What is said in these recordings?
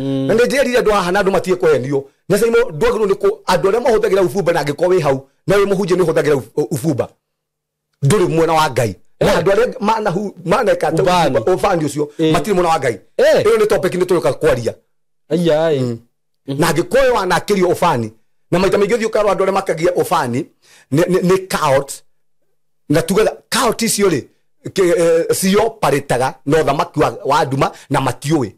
na nä njä rire andå haha na andå matige kwenio na Saimo ndwagä nä kå andå arä a mahåthagä ra ubumba na angä korwo wä hau na wä må hunjia nä håthagä ra ubumba ndå rä mwena wa Ngai na andå arä a maneka å cio matirä mwena wa Ngai ä yo nä topic nä tå ka kwaria na angä korwo wanakä rio å na maita maingä thiå karwo andå arä a makagia å nä cult na tugetha cult icio rä cio paritaga no thamaki wa nduma na matiũĩ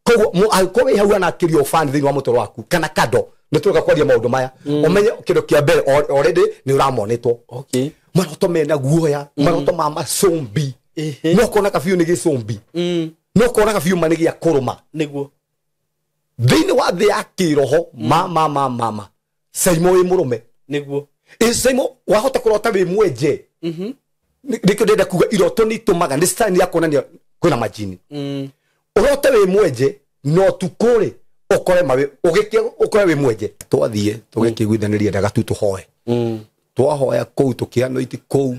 koguo angĩkorwo wĩ hau anakirio fan thĩinĩ wa mũtoro waku kana kado nĩ tũreka kwaria maũndũ maya ũmenye kĩndũ kĩa mbere already nĩ ũramonetwo maroto mena guoya maroto ma macombi no kona kabiũ nĩ gĩcombi no kona kabiũ ma nĩ gĩa kũrũma nĩguo thĩinĩ wa thĩ ya kĩroho mama Saimo wĩ mũrũme nĩguo Saimo wahota kũrota wĩ mwenje nĩkĩo ndenda kuga iroto nĩ itũmaga nĩ sign ya kuonania kwĩna majini urote wĩ mwenje no tukũrĩ ũkore mawe ũgĩkĩa ũkore wĩ mwenje twathiĩ tũgĩkĩiguithanĩria ndaga tu tũhoe twahoya kũu tũkĩano iti kũu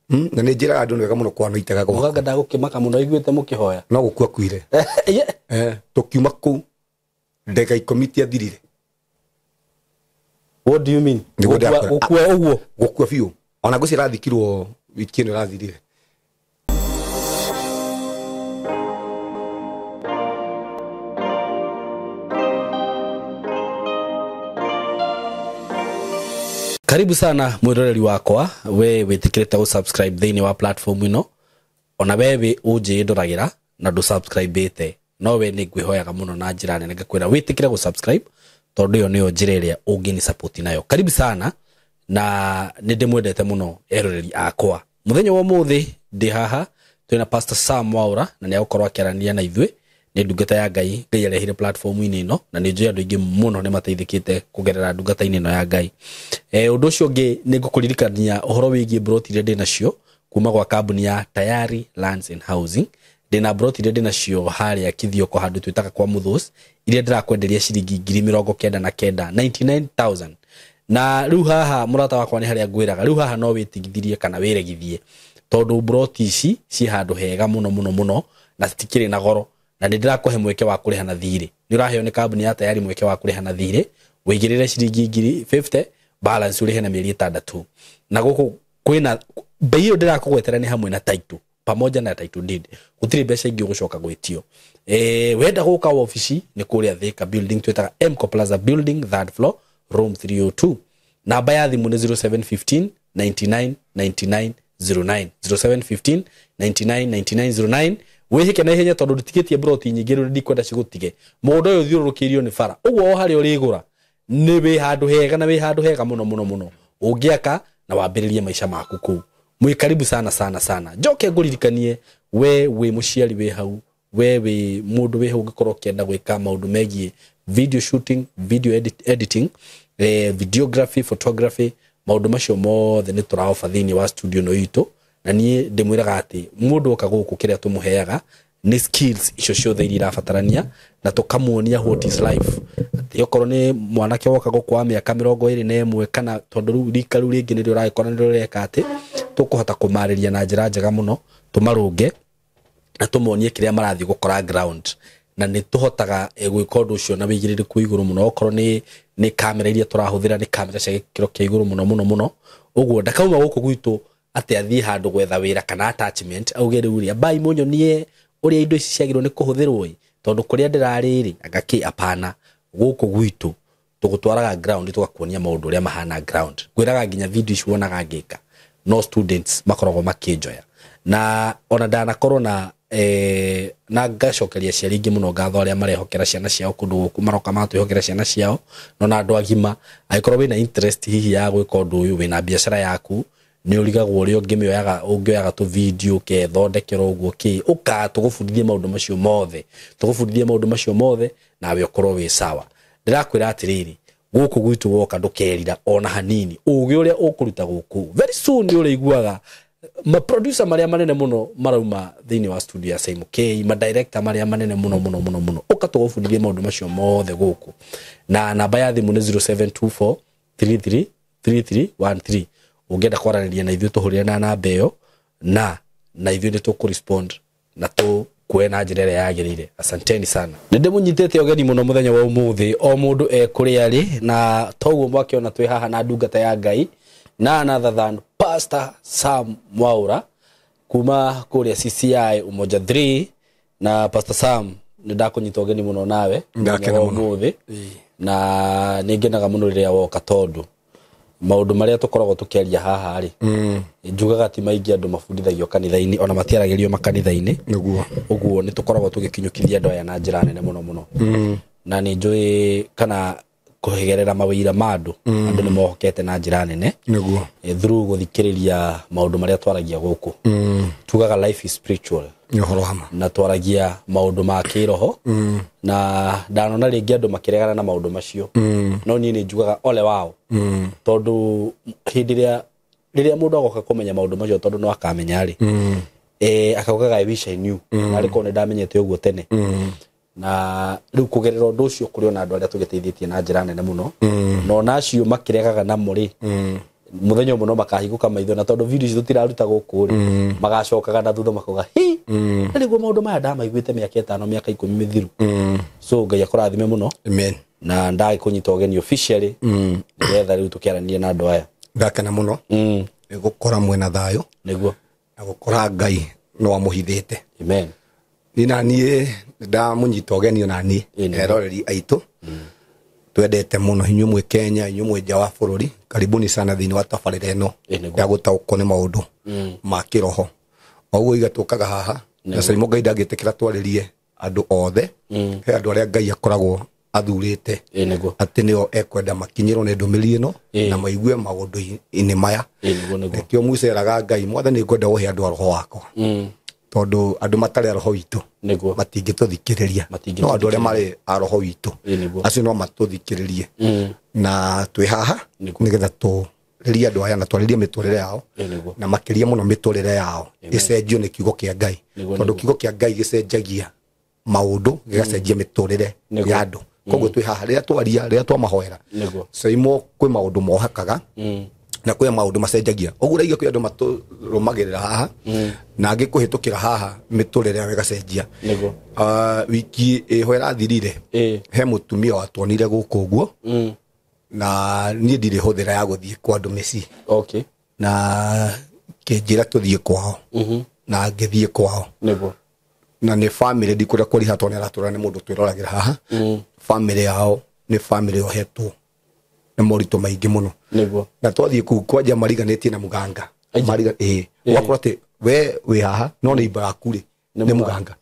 na nĩ njĩraga andũ nĩ wega mũno kwano itaga gũka ndagũkĩmaka mũno iguĩte mũkĩhoya no gũkua kuire tũkiuma kũu ndeka 10 tiathirire. What do you mean? Gũkua ũguo gũkua biũ ona ngũci rathikirwo wiki ĩno rathirire. Karibu sana mwiroreri wakwa we witikirite go subscribe thini wa platform ino ona wewe uje ndoragira na do subscribe ite no we ni ngwihoyaga muno na njira nene ngakwira witikire go subscribe tondu yo niyo njira iria ungini support nayo. Karibu sana na ndimwendete muno eroreri akwa. Muthenya wa muthi ndi haha twina Pastor Sam Waura na ni akorwa akirania na ithwe ni ndungata ya Ngai Ngai arehire platform ino na ni njira andu ingi muno ni mateithikite kugerera ndungata ino ya Ngai. Undu ucio ngi ni ngukuririkania uhoro wigie broti ire ndi nacio kuma gwa kambuni ya Tayari Lands and Housing. Ndina broti ire ndi nacio haria Kithioko handu twitaga kwa Muthos ire ndirakwenderia ciringi 99,000 na riu haha murata wakwa ni haria ngwiraga riu haha no witigithirie kana wiregithie tondu broti ici ci handu hega muno na citikiri na goro na ndirakuhe mweke wa kuriha na thiri ni uraheo ni kambuni ya Tayari mweke wa kuriha na thiri wigirire ciringi 50 balance urihe na mieri 6 na guku kwina beyo ndirakugwetera ni hamwe na title pamoja na title deed gutiri mbeca ingi ugucoka gwitio wenda guka office ni kuria Thika building twetaga Mco Plaza building 3rd floor room 302 namba ya thimu ni 0715 99 99 09 0715 99 99 09 wihike na ihenya tondu nditikitie broti nyingi ru ndikwenda cigutige mundu uyu thiurukirio ni bara uguo hari urigura ni wi handu hega na wi handu hega muno ungiaka na wambiririe maisha maku ku mwi karibu sana njoke nguririkanie we wi muciari wi hau we wi mundu wi hau gikorwo kenda gwika maundu megie video shooting video editing videography photography maundu macio mothe ni turaofa thini wa studio no itu na nie ndimwiraga ati mundu oka guku kiria tumuheaga ni skills icio ciothe iria irabatarania na tukamuonia what is life ati okorwo ni mwanake woka gukwa miaka 21 kana tondu riu rika riu ringi ni uragikora ni rureka ati tukuhota kumariria na njira njega muno tumarunge na tumuonie kiria marathi gukora ground na ni tuhotaga gwika undu ucio na wigiririku iguru muno okorwo ni kamera iria turahuthira ni kamera cia gikiro kia iguru muno uguo ndakauma guku gwitu ati athii handu gwetha wira kana attachment augere uria bai munyonie uria indo ici ciagirwo ni kuhuthirwo tondu kuria ndirariri agaki apana guku gwitu tugutwaraga ground tugakuonia maundu uria mahana ground gwiraga nginya video ici wonaga ngika no students makoragwo makinjoya na ona ndana corona na ngacokeria ciari ingi muno ngatho aria marehokera ciana ciao kundu guku maroka matwihokera ciana ciao no na andu agima aikorwo wina interest hihi ya gwika undu uyu wina biashara yaku ni urigagwo uri ungioyaga tu video ke thondekero uguo ki uka tugufundithia maundu macio mothe nawe ukorwo wi sawa ndirakwira atiriri guku gwitu woka ndukerira ona hanini ugi uria ukuruta guku very soon ni uriguaga ma producer maria manene muno marauma thini wa studio ya Saimo K ma director maria manene muno uka tugufundithia maundu macio mothe guku na namba ya thimu ni 0724 33 3313 ungenda kwaraniria na ithuĩ tuhurire na namba iyo na ithuĩ ni tukurespond na kuena njira ya yagirire. Asanteni sana. Ninde munyitete ogeni muno muthenya wa umuthi o mundu kuri ari na toguo mwakiona twi haha na ndungata ya Ngai na another than Pastor Sam Mwaura kuma kuria CCI Umoja 3 na Pastor Sam ndakunyita ogeni muno nawe ndakena muno na ningenaga muno riria woka tondu maundu maria tukoragwo tukiaria haha ri njugaga ti maingi andu mafundithagio kanitha-ini ona matiaragirio makanitha-ini niguo uguo ni tukoragwo tugikinyukithia andu aya na njira nene muno na ni njui kana kuhigerera mawira mandu andu ni mohokete na njira nene niguo through guthikiriria maundu maria twaragia guku tugaga life is spiritual na twaragia maundu ma kiroho na ndanona ringi andu makiregana na maundu macio no ni njugaga ole wao tondu hindiria mundu agoka kumenya maundu macio tondu no akamenya ri akaugaga I wish I knew na riko ne ndamenyete uguo tene na riu kugerera undu ucio kuri ona andu aria tugiteithĩtie na njira nene muno no nacio makiregaga na muri muthenya muno makahiguka maitho na tondu video ici tutiraruta guku ri magacokaga na thutha makoga hi na riguo maundu maya ndamaiguite miaka 5 miaka 10 mithiru so Ngai akurathime muno amen na ndage kunyita ogeni officially nigetha riu tukiarania na andu aya ndakena muno gukora mwena thayo niguo na gukora Ngai no amuhithite amen nina nie ndamunyita ogeni ona ni eroreri aitu twendete muno hinyu mwe Kenya hinyu mwe nja wa bururi karibuni sana thini wa tabarĩra ĩno ya gũtaũkwo nĩ maũndũ ma kĩroho oguo igatukaga haha na Simon Ngai ndangĩtĩkĩra twarĩrie andũ othe he andũ arĩa Ngai akoragwo athurĩte atĩ nĩo ekwenda makinyĩrwo nĩ ndũmĩrĩri ĩno na maigue maũndũ-inĩ maya nĩkĩo mũceraga Ngai Mwathani nĩngwenda ũhe andũ a roho wakwa tondu andu matari roho witu matingĩtũthikĩrĩria no andu arĩa marĩ a roho witu acio no matũthikĩrĩrie na twĩ haha nĩgetha tũrĩrie andũ aya na twarĩrie mĩtũrĩre yao na makĩria mũno mĩtũrĩre yao gĩcenjio nĩ kiugo kĩa Ngai tondu kiugo kĩa Ngai gĩcenjagia maũndũ gĩgacenjia mĩtũrĩre ya andũ koguo twĩ haha rĩrĩa twaria rĩrĩa twamahoera Saimo kwĩ maũndũ mohakaga na kwa maundu macenjagia oguo raiga kwa andu maturumagirira haha na angikuhitukira haha miturire ya gacenjia wiki iho irathirire he mutumia watwonire guku uguo na nie ndire huthira ya guthie kwa andu meci na kinjira tuthie kwao na ngithie kwao na ni family ndikuria kuri hatone aratura ni mundu twirolagira haha family yao ni family ohetwo na morito maingi muno na twathie ku kwanja mariganĩtie na muganga mariga wakora te we haha no ni ibaku ri ni muganga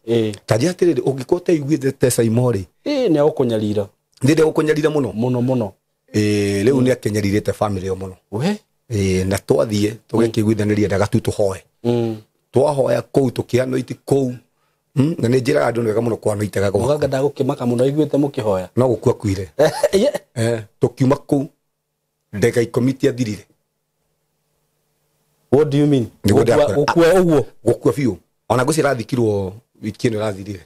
kaje atiriri ungikote iguithete Saimori ni agukunyarira ndinde gukunyarira muno riu ni akenyaririte family yo muno we na twathie tugikiguithaniria ndaga tu tuhoe twahoya kuu tukiano iti kuu na ni njira andu wega muno kwa no itega go muganga ndagukimaka muno iguite mukihoya no gukua kuire tukiuma kuu ndega ikomiti athirire. What do you mean? Gukua uguo gukua fiu ona guci rathikirwo wiki ino rathirire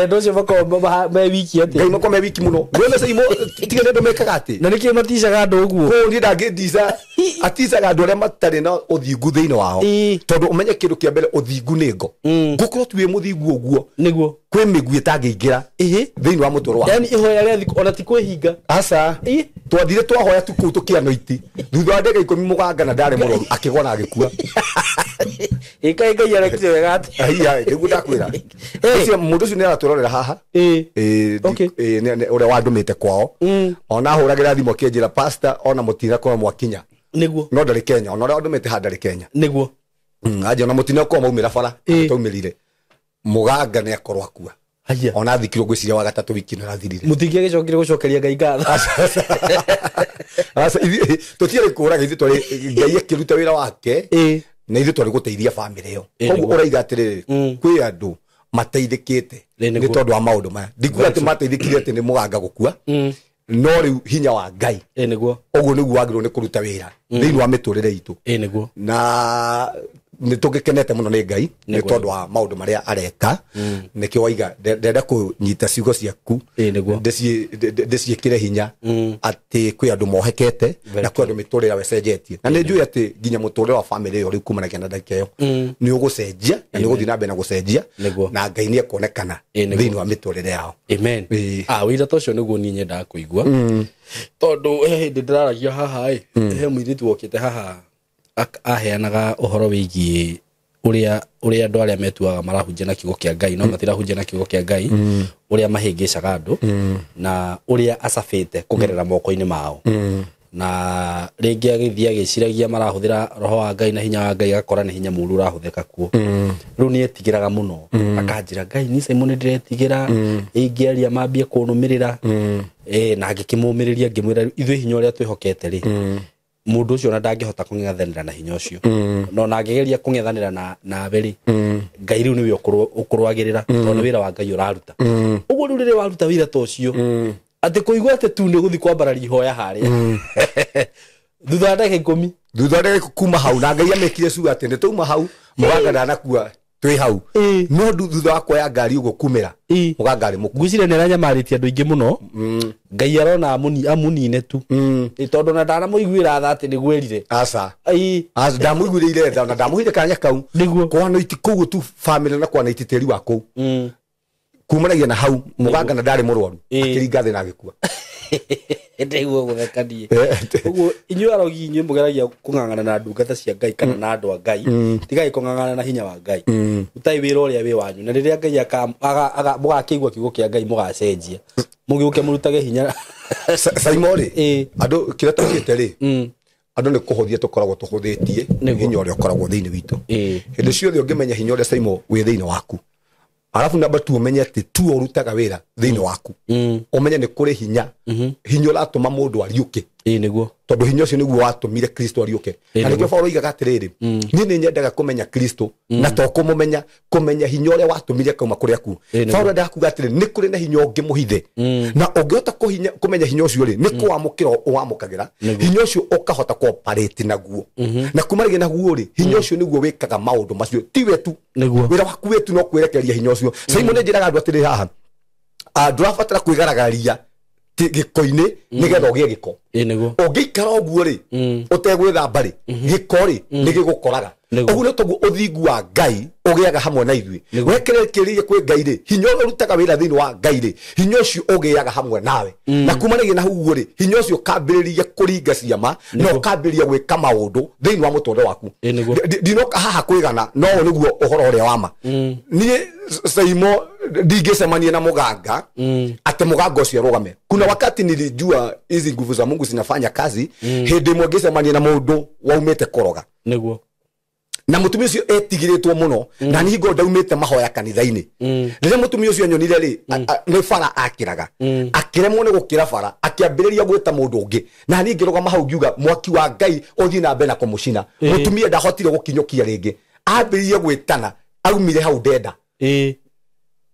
docio bako me wiki ati ngai mako me wiki muno gwena Saimo tigane ndo mekaga ati na niki maticaga andu uguo ko ndi ndangĩndica aticaga andu arĩa matarĩ na ũthingu thĩinĩ wao tondu umenye kĩndũ kĩa mbere ũthingu nĩ ngo ngũkorwo tuĩ mũthingu ũguo nĩguo kwĩ mĩguĩ tangĩingĩra thĩinĩ wa mũtũrũ wa yani ihoya rĩa thikũ ona ti kwĩhinga aca twathire twahoya tu kũu tũkĩano iti thutha wa ndege 10 mũganga na ndarĩ mũrwaru akĩgwa na agĩkua Ngai arekire wega ati aiya nĩguo ndakwĩra ũcio mũndũ ũcio nĩ aratũrorera haha ũrĩa wandũmĩte kwao ona hũragĩra thimũ akĩnjĩra pastor ona mũtira kwa mwakinya nĩguo no ndarĩ Kenya ona ũrĩa wandũmĩte ha ndarĩ Kenya nĩguo anja ona mũtino kwa maumĩra bara taumĩrire mũganga nĩ akorwo akua ona thikirwo gwĩciria wa gatatũ wiki ĩno rathirire mũtingia gĩcokire gũcokeria Ngai ngatho tũtiarĩ kũraga ithuĩ twarĩ Ngai akĩruta wĩra wake na ithuĩ twarĩ gũteithia family ĩyo koguo ũraiga atĩrĩrĩ kwĩ andũ mateithĩkĩte nĩ tondũ wa maũndũ maya ndikuga atĩ mateithĩkire atĩ nĩ mũganga gũkua no rĩu hinya wa Ngai nĩguo ũguo nĩguo wagĩrĩirwo nĩ kũruta wĩra thĩinĩ wa mĩtũrĩre itũ nĩguo na nä tå gä kenete må no nä Ngai nä tondå wa maå ndå marä a areka nä kä waiga ndenda kå nyita ciugo ciaku ndä ciä kä re hinya atä kwä andå mohekete na kwä andå mä tå rä ra wecenjetie na nä njå atä nginya må tå rä re wa bamä rä ä yo rä u kumanagia na ndagä ä yo nä å gå cenjia na nä å gå thiä na mbere na gå cenjia na Ngai nä ekonekana thä inä wa mä tå rä re yao wä ira ta å cio nä guo niä nyendaga kå igua tondå he hä ndä ndä raragia haha he må irä tu wokä te haha aheanaga å horo wä giä å rä a andå arä a metuaga marahunjia na kiugo kä a Ngai no matirahunjia na kiugo kä a Ngai å rä a mahä ngä caga andå na å rä a acabä te kå gerera moko-inä mao na rä ngä agä thiä agä ciragia marahå thä ra roho wa Ngai na hinya wa Ngai agakora nä hinya må ru å rahå thä ka kuo rä u nä etigä raga må no akanjä ra Ngai ni Simon nä ndä retigä ra ingä aria mambie kå nå mä rä ra na ngä kä må mä rä ria ngä mwä ra ithuä hinya å rä a twä hokete rä må ndå å cio ona ndangä hota kå ng'ethanä ra na hinya å cio no na ngä geria kå ng'ethanä ra nawe rä Ngai rä u nä we å kå rwagä rä ra tondå wä ra wa Ngai å raruta å guo rä u rä rä waruta wä ra ta å cio atä kå igua atä tu nä gå thiä kwambararia ihoya harä a thutha wa ndagä 10 thutha wa ndagä kuma hau na Ngai amekire cu atä nä twauma hau mũganga ndanakua twĩ hau no thutha wa kuoya ngari ũguo kumĩra mũganga arĩ mũkuũ ngwĩciria nĩ aranyamarĩtie andũ aingĩ mũno Ngai arona amũnine tu tondũ na ndanamũiguĩra tha atĩ nĩ gwerire aca ndamũiguĩrĩire tha na ndamũheire kanya kau kwana iti kũu tu family na kwana iti tĩri wa kũu kumanagia na hau mũganga na ndarĩ mũrwaru akĩringa thĩ na agĩkua ndiguo gũthekanie ũguo inyuĩ arogi inyuĩ mũgeragia kũng'ang'ana na ndungata cia Ngai kana na andũ a Ngai tigai kũng'ang'ana na hinya wa Ngai utai wĩra ũrĩa wĩ wanyu na rĩrĩa Ngai mũgakĩigua kiugo kĩa Ngai mũgacenjia mũgĩũke mũrutage hinya Simon rĩ andũ kĩrĩa tũgĩte rĩ andũ nĩ kũhũthia tũkoragwo tũhũthĩtie hinya ũrĩa ũkoragwo thĩinĩ witũ hĩndĩ ciothe ũngĩmenya hinya ũrĩa Simon wĩ thĩinĩ waku alafu namba tu umenye ati tu urutaga wira thiini waku umenye ni kuri hinya hinya uratuma mundu ariuke niguo tondu hinya ucio niguo watumire Kristo ariuke na nikio Paulo igaga atiriri ni nyendaga kumenya Kristo na to kumenya hinya uria watumire kauma kuri aku Paulo ndakuga atiriri ni kuri na hinya ungi muhithe na ungihota kumenya hinya ucio ri ni kwamukira wamukagira hinya ucio ukahota cooperate naguo na kumarige naguo ri hinya ucio niguo wikaga maundu macio tiwe tu wira waku wetu no kwerekeria hinya ucio Simon njiraga andu atiri haha ndurabatara kwigaragaria giko-inĩ nĩgetha ũgĩe gĩko ũngĩikara ũguo rĩ ũtegwĩthamba rĩ gĩko rĩ nĩ gĩgũkoraga ũguo nĩ toguo ũthingu wa Ngai ũgĩaga hamwe na ithuĩ wekĩrĩkĩrĩrie kwĩ Ngai rĩ hinya ũrĩa ũrutaga wĩra thĩinĩ wa Ngai rĩ hinya ũcio ũgĩaga hamwe nawe na kumanagia na hau rĩ hinya ũcio ũkambĩrĩria kũringa ciama na ũkambĩrĩria gwĩka maũndũ thĩinĩ wa mũtũũrĩre waku ndinoka haha kwĩgana no nĩguo ũhoro ũrĩa wa ma niĩ Simon ndingĩcemania na mũganga atĩ mũganga ũcio arũgame kuna wakati nilijua hizi nguvu za Mungu zinafanya kazi hĩndĩ ĩmwe ngĩcemania na mũndũ waumĩte koroga nĩguo na mutumia ucio etigĩrĩtwo mũno na ningo ndaumĩte mahoya kanitha-inĩ rĩrĩa mutumia ucio anyonire rĩ nĩ bara akĩraga akĩremwo nĩ gũkĩra bara akĩambĩrĩria gwĩta mũndũ ũngĩ na niĩ ngĩrũgama hau ngiuga mwaki wa Ngai ũthiĩ na mbere na kũmũcina mutumia ndahotire gũkinyũkia rĩngĩ ambĩrĩrie gwĩtana aumire hau ndenda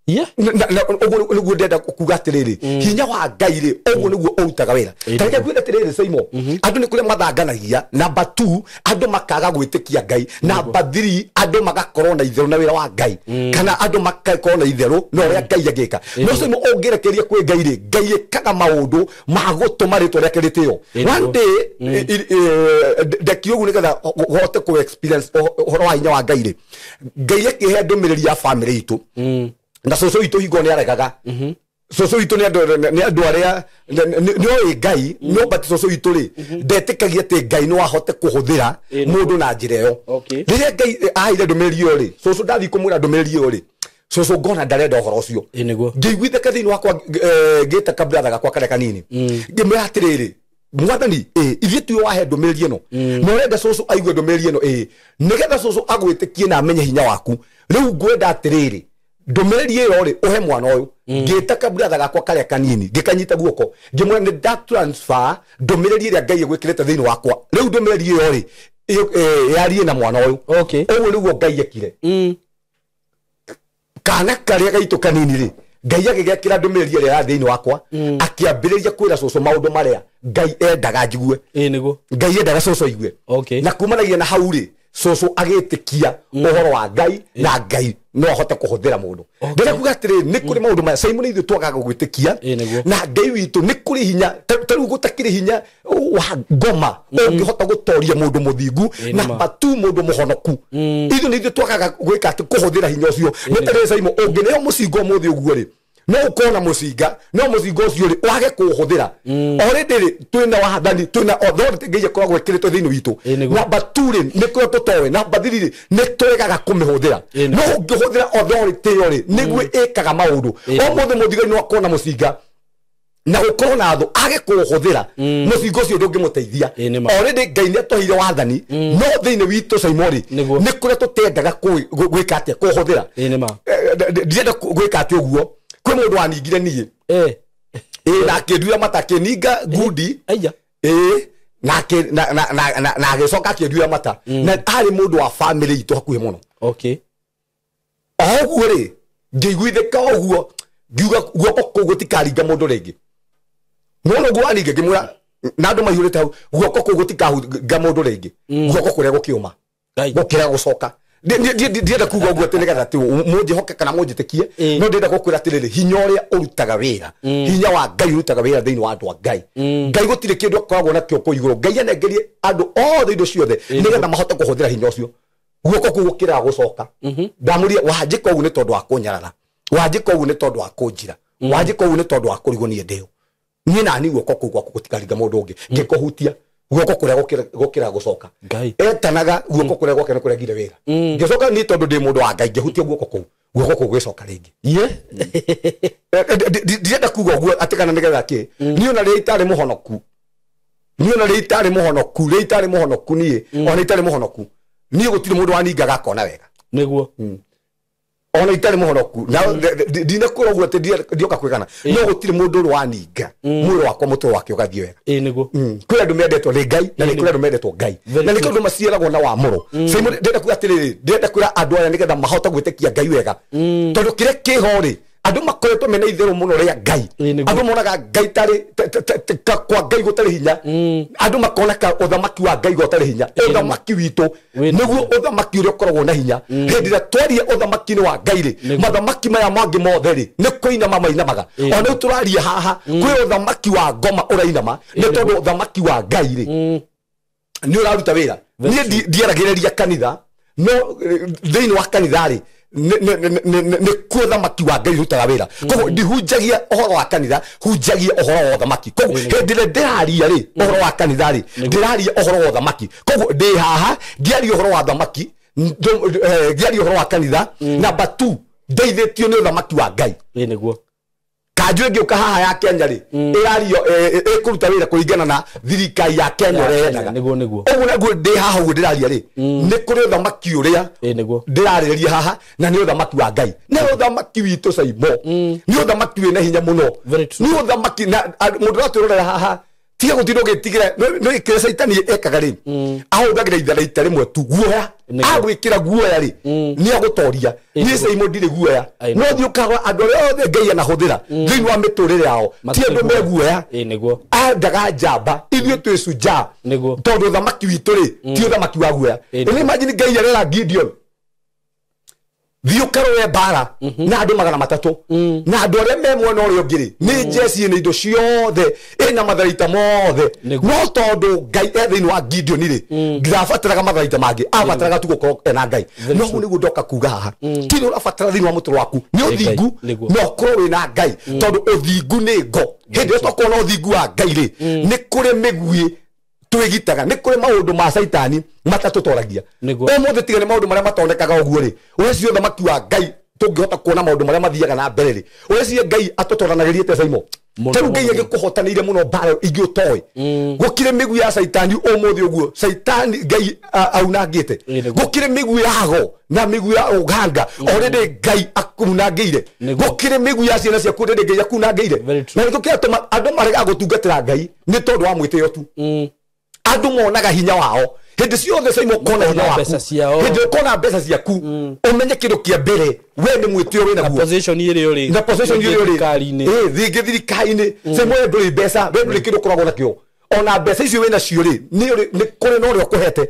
ũguo nĩguo ndenda kuga atĩrĩrĩ hinya wa Ngai rĩ ũguo nĩguo ũrutaga wĩra tarĩka kwĩra atĩrĩrĩ Simon andũ nĩ kũrĩa mathanganagia namba 2 andũ makaga gwĩtĩkia Ngai namba 3 andũ magakorwo na itherũ na wĩra wa Ngai kana andũ makakorwo na itherũ na ũrĩa Ngai agĩka no Simon ũngĩrekeria kwĩ Ngai rĩ Ngai ĩkaga maũndũ ma gũtũma rĩtwa rĩake rĩtĩo one day ndekio ũguo nĩgetha ũhote kũ experience ũhoro wa hinya wa Ngai rĩ Ngai akĩhe ndũmĩrĩri ya family itũ na soso itu higo ni aregaga soso itu ni andu aria ni oi Ngai no but soso itu ri ndetikagia te Ngai no ahote kuhuthira mundu na njira yo riria Ngai aire ndumĩrĩri yo ri soso ndathi kumwira ndumĩrĩri yo ri soso ngona ndarenda ũhoro ũcio ngĩiguĩte kathini wakwa ngĩta kabratha gakwa karĩa kanini ngĩmwĩra atĩrĩrĩ mwathani ithuĩ tuo wahe ndũmĩrĩri ĩno no renda soso aigue ndũmĩrĩri ĩno nĩgetha soso agwĩtĩkie na amenye hinya waku rĩu ngwenda atĩrĩrĩ ndũmĩrĩri ĩyo rĩ ũhe mwana ũyũ ngĩta kabratha gakwa karĩa kanini ngĩkanyita guoko ngĩmwĩra nĩ nda transfer ndũmĩrĩri ĩrĩa Ngai agwĩkĩrĩte thĩinĩ wakwa rĩu ndũmĩrĩri ĩyo rĩ yarie na mwana ũyũ ũguo nĩguo Ngai ekire kana karĩa gaitũ kanini rĩ Ngai agĩgĩkĩra ndũmĩrĩri ĩrĩa ya thĩinĩ wakwa akĩambĩrĩria kwĩra cũcũ maũndũ marĩa Ngai endaga njigue Ngai endaga cũcũ aigue na kumanagia na hau rĩ soso agetikia uhoro wa ngai na ngai no ahote kuhuthira mundu ndira kuga atiri ni kuri maundu ma Simon ithu twagaga gwitikia na ngai witu ni kuri hinya taru gutakiri hinya wa ngoma ungihota gutoria mundu muthingu na batu mundu muhonoku ithu ni ithu twagaga gwika ati kuhuthira hinya ucio nitare Simon ungineo mucingo muthi uguo ri no ukona mucinga no mucingo ucio ri wage kuhuthira already twina wathani twina authority ngai akoragwo ekirite thiini witu na bature ni kuri tutowe na bathiri ni twegaga kumihuthira no ungihuthira authority yori niguo ikaga maundu o muthe muthigai no akona mucinga na ukorwo na tho age kuhuthira mucingo ucio ndungimuteithia already ngai ni atohire wathani no thiini witu Simon ni kuri tutendaga gwika atia kuhuthira ndienda gwika atia uguo kwe mundu waningire nie na akinduira mata akininga ngudi na agicoka akinduira mata na ari mundu wa family itu hakuhi muno oguo ri ngiguithika oguo ngiuga guoko kuu gutikaringa mundu ringi muno gwaninge ngimwira na andu maihurite hau guoko kuu gutikaringa mundu ringi guoko kuria gukiuma gukira gucoka ndienda kuga uguo tene gatatu munje hoke kana munjitikie no ndienda gukwira atiriri hinya uria urutaga wira hinya wa ngai urutaga wira thiini wa andu a ngai ngai gutire kindu akoragwo nakio ku iguru ngai anengerie andu othe indo ciothe nigetha mahote kuhuthira hinya ucio guoko kuu gukira gucoka ndamuria wajika ugu ni tondu wa kunyarara wajika ugu ni tondu wa kunjira wajika ugu ni tondu wa kurigonie ndio nie nani guoko kuu gwaku gutikaringa mundu ungi ngikuhutia guoko kuria gukira gucoka etanaga guoko kuria gwake kuria gire wira ngicoka ni tondu ndi mundu wa ngai ngihutia guoko kuu gicoka ringi ndienda kuga uguo atikana nigetha ki ni ona ri itari muhonoku nie ona itari muhonoku ni gutire mundu waningaga akona wega niguo ona itari muhonoku na ndine kuroguo ati ndioka kwigana no gutire mundu uri waninga mwiri wakwa mutwe wake ugathie wega niguo kuri andu mendetwo ni ngai na ni kuri andu mendetwo ngai na ni andu maciaragwo na wamuro Simon ndenda kuga atiriri ndenda kwira andu aya nigetha mahota gwitikia ngai wega tondu kire kihori andu makoretwo mena itheru muno ria ngai andu monaga ngai tari kwa ngai gutari hinya andu makona ka uthamaki wa ngai gutari hinya uthamaki witu niguo uthamaki uria ukoragwo na hinya hindi ria twaria uthamaki ni wa ngai ri mathamaki maya mangi mothe ri ni kuinama mainamaga ona turaria haha kwi uthamaki wa ngoma urainama ni tondu uthamaki wa ngai ri ni uraruta wira ni ndieragiriria kanitha no thiini wa kanitha ri ne kuthamaki wa ngai rutaga wira koguo ndihunjagia uhoro wa kanitha hunjagia uhoro wa uthamaki koguo hindire ndiraria ri uhoro wa kanitha ri ndiraria uhoro wa uthamaki koguo ndi haha ngiaria uhoro wa uthamaki ngiaria uhoro wa kanitha namba 2 ndeithitio ni uthamaki wa ngai niguo kanjwe ngiuka haha ya Kenya ri irario ikuruta wira kuringana na thirikari ya Kenya renaga niguo uguo naguo ndi haha uguo ndiraria ri ni kuri uthamaki uria niguo ndirariria haha na ni uthamaki wa ngai ni uthamaki witu Simon ni uthamaki wina hinya muno ni uthamaki na mundu raturorera haha tiga gutiro gitigira no ikire Saitani ekaga ri ahuthagira itharaita rimwe tu guoya agwikira guoya ri ni agutoria ni Simon ndire guoya no thiukaga andu othe ngai anahuthira thiini wa miturire yao ti andu me guoya niguo andaga njamba ithuĩ twĩ cunja tondu uthamaki witu ri ti uthamaki wa guoya ni imagine ngai arera Gideon thiukarowe bara na andu 300 na andu aria me mwena uria ungiri ni jesi ni indo ciothe ina matharaita mothe no tondu ngai thiini wa Gideon ri ndirabataraga matharaita mangi abataraga tu gukorwo ena ngai no hu niguo ndoka kuga haha kini urabatara thiini wa mutu waku ni uthingu no korwo wina ngai tondu uthingu ni ngo hindi itokorwo na uthingu wa ngai ri ni kuri migui twigitaga ni kuri maundu ma Saitani matatutoragia omothe tigane maundu maria matondekaga uguo ri ucio thamaki wa ngai tungihota kuona maundu maria mathiaga na mbere ri ucio ngai atotoranagiririe te Simon teru ngai agikuhotanire muno bara ingi utoe gukire migui ya Saitani omothe uguo Saitani ngai aunangite gukire migui yago na migui ya uganga already ngai akunangire gukire migui ya ciana cia kundende ngai akunangire na nikukira andu marega gutungatira ngai ni tondu wa mwitio tu andu monaga hinya wao hindi ciothe Simon kona hinya waku hindi kona mbeca ciaku umenye kindu kia mbere we ni mwitio wina guo position iri uri thingi thirikari-ini Simon nduri mbeca we nduri kindu koragwo nakio ona mbeca icio wina cio ri ni kuri no ri okuhete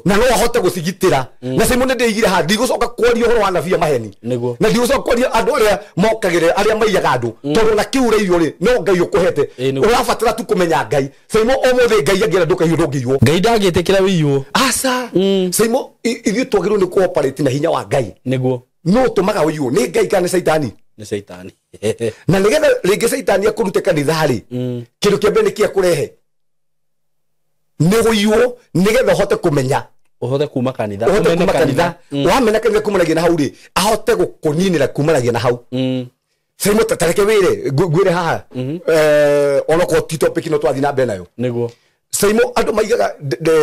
na no ahote gucigitira na Simon ndeigire ha ndigucoka kwaria horo wa nabia maheni na ndigucoka kwaria andu aria mokagire aria maiyaga andu tondu na kiure iyo ri no Ngai ukuhete urabatara tu kumenya Ngai Simon omothe Ngai agira ndukahiu ndungiywo Ngai ndagitikira wiyo asa Simon ithu twagirwo ni cooperate na hinya wa Ngai niguo no tumaga wiyo ni Ngai kana Saitani ni Saitani na nigetha ringi Saitani akurute kanitha ri kindu kiambe ni kia kurehe ni wiyo nigetha hote kumenya uhote kuma kanitha wamena kanitha kumanagia na hau ri ahote gukuninira kumanagia na hau Simon tatareke wire gwire haha ona ko topic no twathi na mbere nayo niguo Simon andu maigaga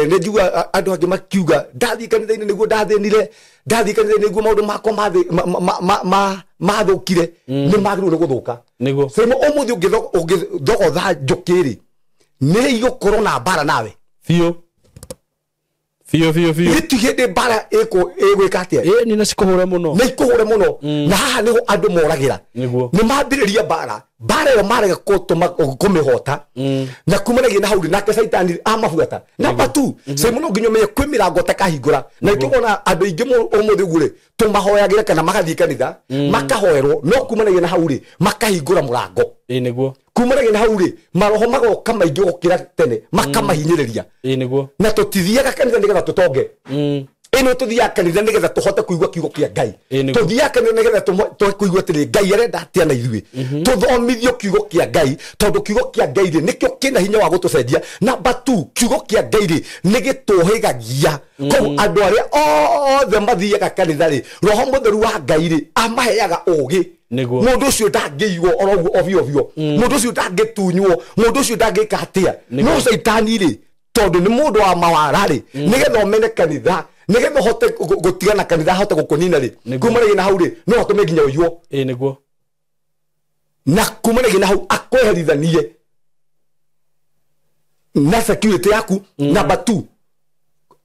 ne njuga andu angi makiuga ndathi kanitha-ini niguo ndathinire ndathi kanitha-ini niguo maundu makwa mathukire ni magirwo ni guthuka niguo Simon umuthi ungithogotha njukiri ni igukorwo na mbara nawe fio gitugende mbara igwika atia ni na cikuhure muno na haha niho andu moragira ni mambiriria mbara yo marega kumihota na kumanagia na hauri nake Saitani amabuata number 2 Simon no nginyo menye kwi mirango takahingura na ikigona andu ingi umuthi gure tumahoyagire kana magathii kanitha makahoerwo no kumanagia na hauri makahingura murango niguo kumanagia na hauri maroho magoka maingi gukira tene makamahinyiriria niguo na tutithiaga kanitha nigetha tutonge ino tuthiaga kanitha nigetha tuhote kuigua kiugo kia Ngai tuthiaga kanitha nigetha tukuigua atiri Ngai arenda atia na ithui tuthomithio kiugo kia Ngai tondu kiugo kia Ngai ri nikio kina hinya wa gutucenjia number 2 kiugo kia Ngai ri nigituhigagia ko andu aria othe mathiaga kanitha ri roho mutheru wa Ngai ri amaheaga ugi mundu ucio ndangiigwo oroguo ovio mundu ucio ndangitunywo mundu ucio ndangika atia no Saitani ri tondu ni mundu wa mawara ri nigetha omene kanitha nigetha hote gutigana kanitha hote gukunina ri kumanagia na hau ri no hote meginya uywo niguo na kumanagia na hau akweherithanie na security yaku number 2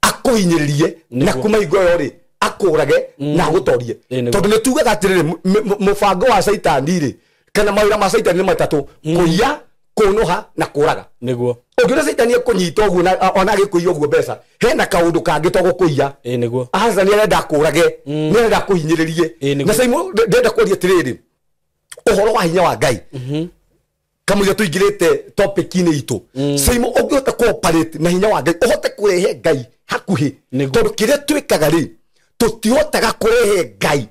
akuhinyiririe na kumaigwa yo ri akurage na gutorie tondu ni tugaga atiriri mubango wa Saitani ri kana mawira ma Saitani ni matatu kuiya kunuha na kuraga niguo ungire Saitani akunyita uguo ona agikuiya uguo mbeca hena kaundu kangi to gukuiya niguo aza ni arenda kurage ni arenda kuhinyiririe na Simon ndenda kwaria tiriri uhoro wa hinya wa Ngai kamuya tuingirite topic ini itu Simon ungihota cooperate na hinya wa Ngai uhote kurehe Ngai hakuhi tondu kiria twikaga ri tutihotaga kurehe Ngai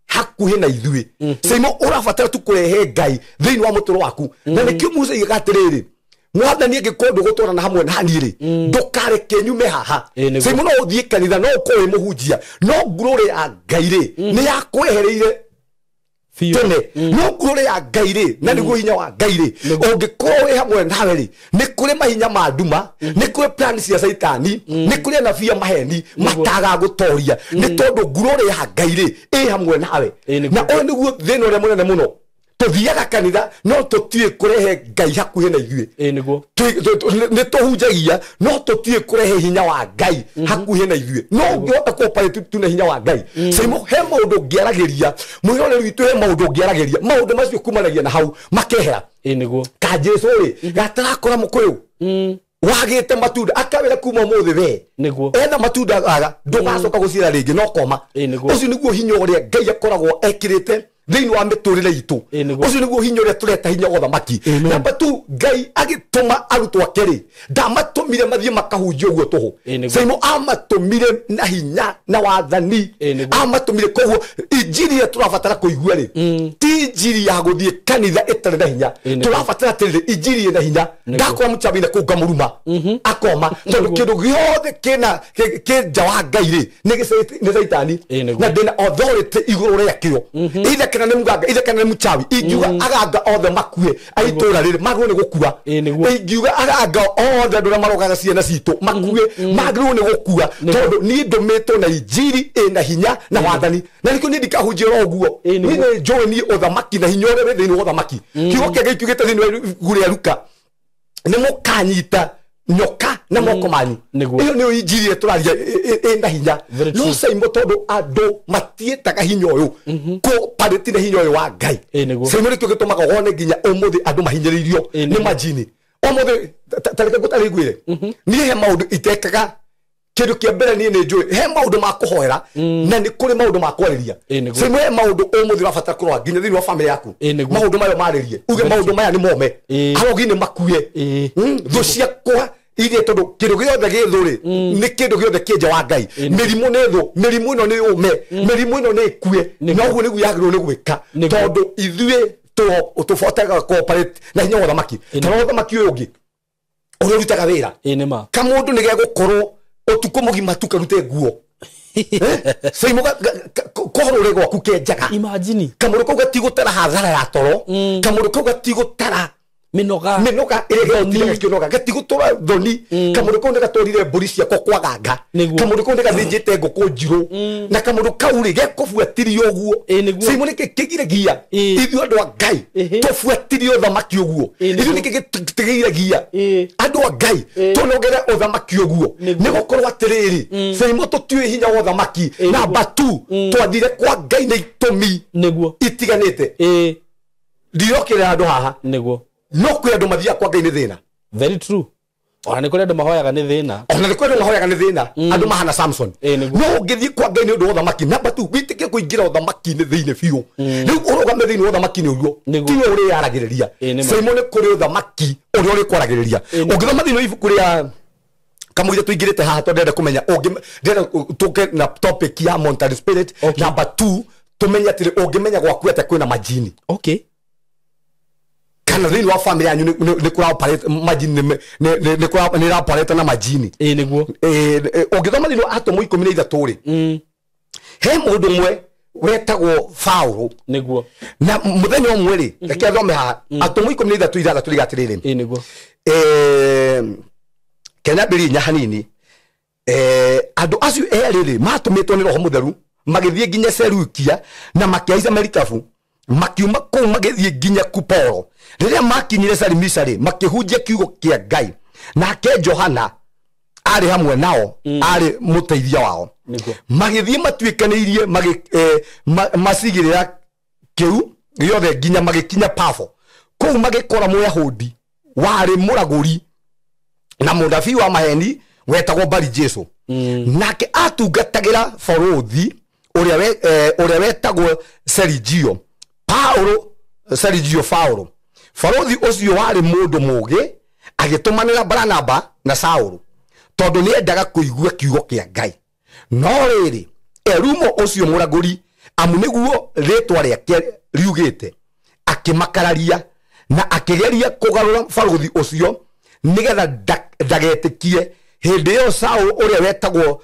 hakuhi na ithui Simon urabatara tu kurehe Ngai thiini wa muturo waku na nikio Musa igatiriri mwathani ngikondu gutura na hamwe na haniri ndukareke nyume haha Simon no uthie kanitha no ukoe muhunjia no ngurure ya Ngai ri ni yakwehereire tene no ngurure ya Ngai ri na niguo hinya wa Ngai ri ungikorwo wi hamwe nawe ri ni kuri mahinya ma nduma ni kuri plan cia Saitani ni kuri anabia maheni mataga gutoria ni tondu ngurure ya Ngai ri i hamwe nawe na o niguo thina uria munene muno tuthiaga kanitha no tutie kurehe Ngai hakuhi na ithui niguo ni tuhunjagia no tutie kurehe hinya wa Ngai hakuhi na ithui no ngihota cooperate tu na hinya wa Ngai Simon he maundu ngiaragiria mwirore witu he maundu ngiaragiria maundu macio kumanagia na hau makehera niguo ka Jesu ri gatarakora mukuyu wagite matunda akawira kuma muthe we niguo ena matunda aga ndugacoka gucira ringi no koma ucio niguo hinya uria Ngai akoragwo ekirite thiini wa miturire itu ucio niguo hinya uria tureta hinya wa thamaki namba 2 Ngai agituma arutwo akeri ndamatumire mathie makahunjia uguo tuhu Simon amatumire na hinya na wathani amatumire koguo injiri ya turabatara kuigua ri ti injiri ya guthie kanitha itare na hinya turabatara tirire injiri na hinya ndakora muchabine kuga muruma akoma tondu kindu giothe kina kinja wa Ngai ri ni Saitani na ndina authority iguru ria kio ida kana ni muganga ida kana ni muchawi ingiuga aganga othe makue aitura riri magirwo ni gukua ingiuga aganga othe ndura marogaga ciana citu makue magirwo ni gukua tondu ni ndumitwo na injiri ina hinya na wathani na nikio ni ndikahunjira oguo ni njoi ni uthamaki na hinya uria thiini wa uthamaki kiugo kia Ngai kiugite thiini wa guria Luka ni mukanyita nyoka na moko manyu iyo ni injiri turaria ina hinya no Simon tondu andu matietaga hinya uyu ko paretire hinya uyu wa Ngai Simon nikio gitumaga wone nginya umuthi andu mahinyiririo ni majini omothe tareke gutari gwire ni he maundu itekaga kindu kia mbere ni njui he maundu ma kuhoera na ni kuri maundu ma kwariria simu he maundu omothe urabata kurwa nginya thini wa family yaku maundu mayo maririe uge maundu maya ni mome arogi ni makuye thu ciakwa ire tondu kindu giothe githuri ni kindu giothe kinja wa Ngai mirimu ni thu mirimu ino ni ume mirimu ino ni kue na uguo niguo yagirwo ni gwika tondu ithue tufotaga cooperate na hinya wa maki tondu thamaki uyu ungi uri rutaga wira nima kamundu ni gegukorwo utuko mugima tukarute nguo saimuga kohorore gwaku kenjaga imagine kamundu kau gatigutara hathara ya toro kamundu kau gatigutara minoga ire gutiga kionoga gatigutura thoni kamundu kau gatorire mburi ciako kwaganga kamundu kau gathinjite nguku njiru na kamundu kau ri gekubuatirio uguo saimu ni kigiragia ithu andu a Ngai tubuatirio thamaki uguo ithu ni kigiragia andu a Ngai tunogere uthamaki uguo ni gukorwo atiriri saimu tutue hinya wa thamaki namba 2 twathire kwa Ngai na itumi niguo itiganite ndirokire andu haha niguo no kwe andu mathia kwa Ngai ni thina very true ona ni kwe andu mahoyaga ni thina andu mahana Samson no ngithii kwa Ngai ni undu wa thamaki namba 2 witike kuingira thamaki ni thine fiu riu urugame thine wa thamaki ni uguo tiwe uri yaragiriria Simon kuri thamaki uri uri kwaragiriria ungithoma thine ibuku ria kamuire tuingirite haha tondende kumenya ndenda tuke na topic ya monetary spirit namba 2 tumenya atiri ungimenya gwaku ate kwina majini okay kana thini wa family yanyu ni kura operate majini ni kura ni operate na majini niguo ungithoma thini atomu 13 ri he mundu mwe wetagwo Paulo niguo na muthenya umwe ri reke thome haha atomu 13 rigatiriri niguo Kenya birinya hanini andu acio eriri matumitwo ni roho mutheru magithie nginya Serukia na makiaiza Meritafu makiuma kou magithie nginya Kuporo riria makinyire Salimisari makihunjia kiugo kia Ngai nake Johana ari hamwe nao ari muteithia wao magithie matuikanirie masigirira kiu giothe nginya magikinya Pafo kou magikora Muyahudi wari muraguri na mundafi wa maheni wetagwo Bari Jesu nake atungatagira Borothi uria wetagwo Sergio Paulo Borothi ucio wari mundu mugi agitumanira Barnaba na Saulo tondu ni endaga kuigua kiugo kia Ngai no riri Erumo ucio muraguri amu niguo ritwa riake riugite akimakararia na akigeria kugarura Borothi ucio nigetha ndagetikie hindi yo Saul uria wetagwo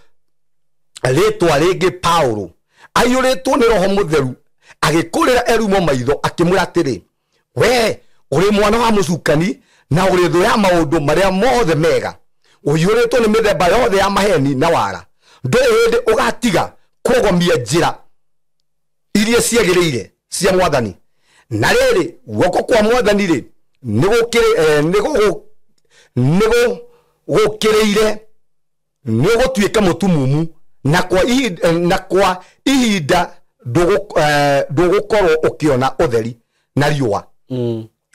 ritwa ringi Paulo ayuritwo ni roho mutheru agikurira Erumo maitho akimura atiri we uri mwana wa mucukani na uri thu ya maundu maria mothe mega uyuritwo ni mithemba yothe ya maheni na wara nduri hindi ugatiga kugomia njira iria ciagiriire cia mwathani na riri guoko kwa mwathani ri nigo gukireire ni gutuika mutumumu na kwa ihinda ndugukorwo ukiona utheri na riua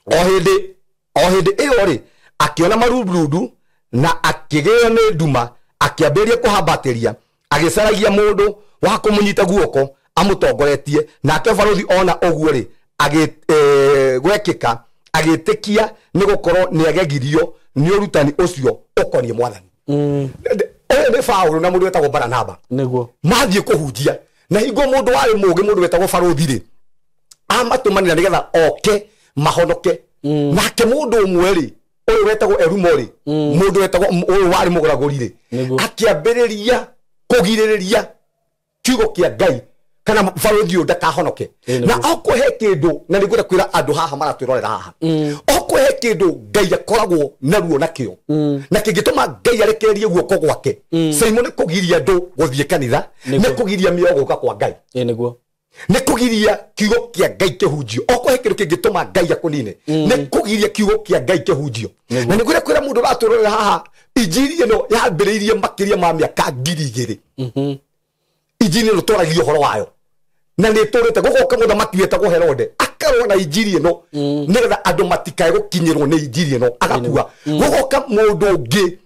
o hindi iyo ri akiona marurundu na akigeo ni nduma akiambiria kuhambatiria agisaragia mundu wa kumunyita guoko amutongoretie nake Borothi ona uguo ri gwekika agitikia ni gukorwo ni agegirio ni urutani ucio ukonie mwathani ni Paulo na mundu wetagwo Barnaba niguo mathie kuhunjia na hingo mundu wari mugi mundu wetagwo Borothi ri amatumanira nigetha oke mahonoke nake mundu umwe ri uyu wetagwo Erumo ri mundu wetagwo uyu wari muguraguri ri akiambiriria kugiririria kiugo kia Ngai kana Borothi uyu ndakahonoke na okuhe kindu na nigwira kwira andu haha maratwirorera haha okuhe kindu Ngai akoragwo naruo nakio na kingituma Ngai arekererie guoko gwake Simon kugiria andu guthie kanitha ni kugiria mioyo guka kwa Ngai niguo ni kugiria kiugo kia Ngai kihunjio okuhe kindu kingituma Ngai akunine ni kugiria kiugo kia Ngai kihunjio na nigwira kwira mundu ratwirorera haha injiri ino yambiriirie makiria ma miaka 2000 injiri ino twaragio horo wayo na ni turite guko kamuthamaki wetagwo Herode akarwo na injiri ino nigetha andu matikae gukinyirwo ni injiri ino agakua gugoka mundu ungi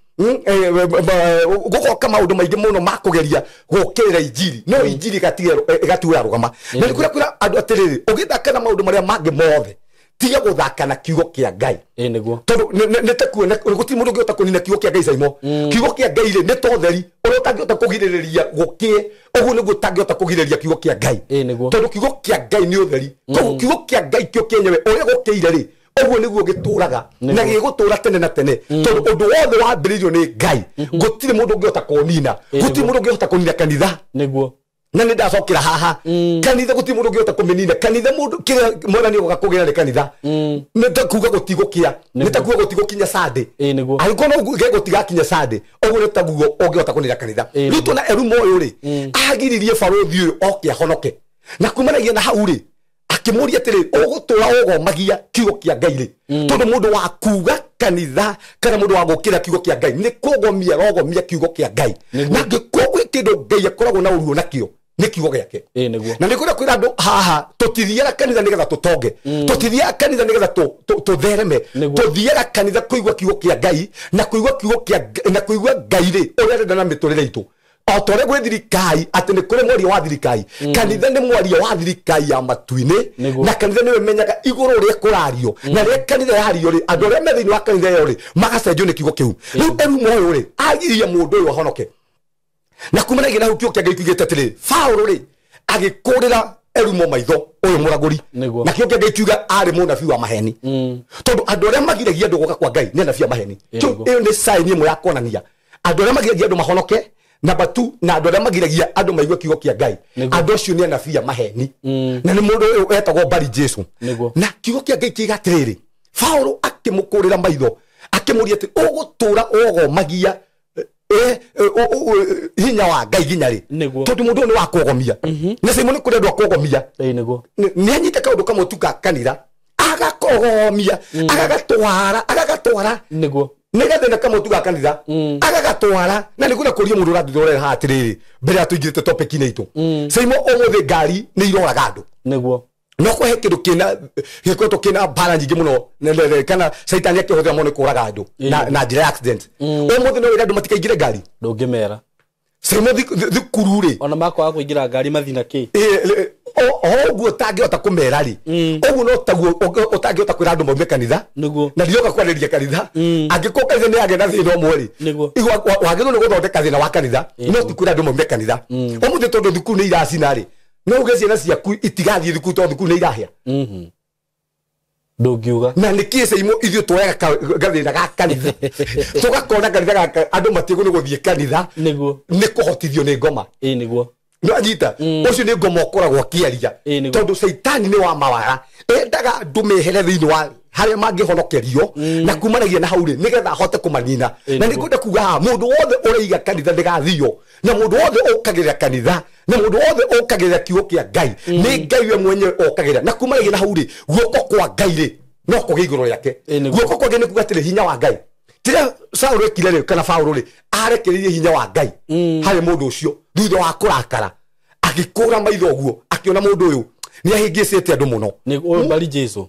gugoka maundu maingi muno makugeria gukira injiri no injiri gatiga rugama na nikura andu atiriri ugithaka na maundu maria mangi mothe tiga guthaka na kiugo kia Ngai niguo tondu nitakuona guti mundu ngiota kunina kiugo kia Ngai saimo kiugo kia Ngai ri nitotheri uria utangiota kugiririria gukie uguo niguo utangiota kugiririria kiugo kia Ngai tondu kiugo kia Ngai ni utheri koguo kiugo kia Ngai kio kienyewe uria gukiire ri uguo niguo gituraga na gigutura tene na tene tondu undu wothe wambiririo ni Ngai gutire mundu ngiota kunina gutire mundu ngiota kunina kanitha niguo na nä ndacokera haha kanitha gå ti må ndå ngä hota kå mä nina kanitha må ndå kä mwana nä å gakå gä ra nä kanitha nä takuga gå tigå kä a nä takuga gå tigå kinya sande angä korwo gå tigakinya sande å guo nä taguo å ngä hota kå nä ra kanitha rä u tona erumo å yå rä agiririe barå thi å yå oke ahonoke na kumanagia na hau rä akä må ria atä rä å gå tå ra å gomagia kiugo kä a Ngai rä tondå må ndå wa kuga kanitha kana må ndå wa gå kä ra kiugo kä a Ngai nä kågomia rogomia kiugo kä a Ngai na ngä korwo kä ndå Ngai akoragwo na å ruo nakio nä kiugo gä ake na nä kwä ra andå haha tå tithiaga kanitha nä getha tå tonge tå tithiaga kanitha nä getha tå thereme tå thiaga kanitha kå igua kiugo kä a Ngai na kå igua kiugo na kå igua Ngai rä å rä a arenda na mä tå rä re itå o ta å rä a gwä thirikari atä nä kå rä mwaria wa thirikari kanitha nä mwaria wa thirikari ya matu-inä na kanitha nä we menyaga igå rå rä a kå rario na rä a kanitha yario rä andå arä a me thä inä wa kanitha ä yo rä magacenjio nä kiugo kä u rä u erumo å yå rä agiria må ndå å yå ahonoke na kumanagia na hau kiugo kia Ngai kiugite atiriri Paulo ri agikurira erumo maitho uyu muraguri na kiugo kia Ngai kiuga ari munabii wa maheni tondu andu aria magiragia andu goka kwa Ngai ni anabii a maheni iyo ni sign imwe ya kuonania andu aria magiragia andu mahonoke namba 2 na andu aria magiragia andu maigue kiugo kia Ngai andu acio ni anabii a maheni na ni mundu uyu etagwo Bari Jesu na kiugo kia Ngai kiuga atiriri Paulo akimukurira maitho akimuria ati ugutura ugomagia hinya wa Ngai ginya ri tondu mundu ni wa kugomia na Simon ni kurendwa kugomia ni anyite kaundu kamwe tuka kanitha agakogomia agagatwara niguo nigetha na kamwe tuka kanitha agagatwara na niguo kuria mundu rathithore ha atiriri mbere atuingirite topic ni itu Simon omuthe ngari ni iroraga andu niguo no ko hekiru kina bara nyingi muno kana saitani akihuthira muno kuraga andu na njira accident omuthe no andu matikaingire ngari ndungimera Simon thukuru ri ona makwa kuingira ngari mathina ki oguo tangihota kumera ri oguo no taguo utangihota kwira andu maume kanitha na ndioka kwariria kanitha angiko kanitha ni agena thina omwe ri wagirwo ni guthondeka thina wa kanitha no tikwira andu maume kanitha omuthe tondu thukuru ni iracina ri no uge ciana ciaku itigathie thukuru tondu thukuru ni irahia ndungiuga na nä kä Simon ithuä twoyaga gathä ga kanitha tågakona kanitha gaka andå matigå nä gå thiä kanitha nä kå hotithio nä ngoma no anyita å cio nä ngoma å koragwo akä aria tondå caitani nä wa mawara endaga andå mehere thä inä wa harä a mangä honokerio na kumanagia na hau rä nä getha ahote kå manina na nä kwenda kuga haha må ndå wothe å reiga kanitha ndä gathio na må ndå wothe å kagä rä ra kanitha na må ndå wothe å kagä rä ra kiugo kä a Ngai nä Ngai we mwenyewe å kagä rä ra na kumanagia na hau rä guoko kwa Ngai rä no kå gä igå rå rä ake guoko kwa Ngai nä kuga atä rä hinya wa Ngai tä rä a Saũlũ ekire rä kana Paulo rä arekereirie hinya wa Ngai harä må ndå å cio thutha wa kå rakara agä kå ra maitho guo akiona må ndå å yå nä ahingä cä te andå må no Bari Jesu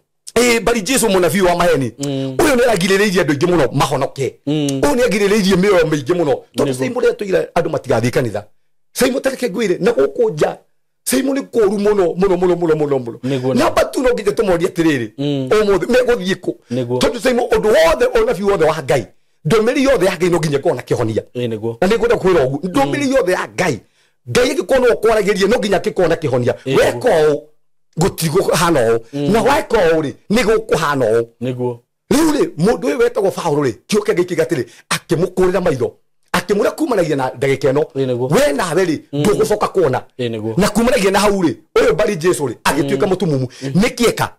Bari Jesu munabii wa maheni uyu ni aragirireirie andu aingi muno mahonoke uyu ni agirireirie mioyo maingi muno tondu Simon ria tugira andu matigathie kanitha Simon tareke ngwire na guku nja Simon ni koru muno na batu no ngije tumoria atiriri umuthe meguthie ku tondu Simon undu wothe onabii wothe wa Ngai ndomiri yothe ya Ngai no nginya kona kihonia na ni ngwenda kwira ugu ndomiri yothe ya Ngai Ngai gikona kwaragirie no nginya kikona kihonia weko gutigo hano na waiko uri nigo kuhano niguo riu ri mundu uyu wetagwo Paulo ri kiuke gikigatiri akimukurira maitho akimura kumanagia na ndagika ino we nawe ri ndugucoka kuona na kumanagia na hau ri uyu Bari Jesu ri agituika mutumumu nikieka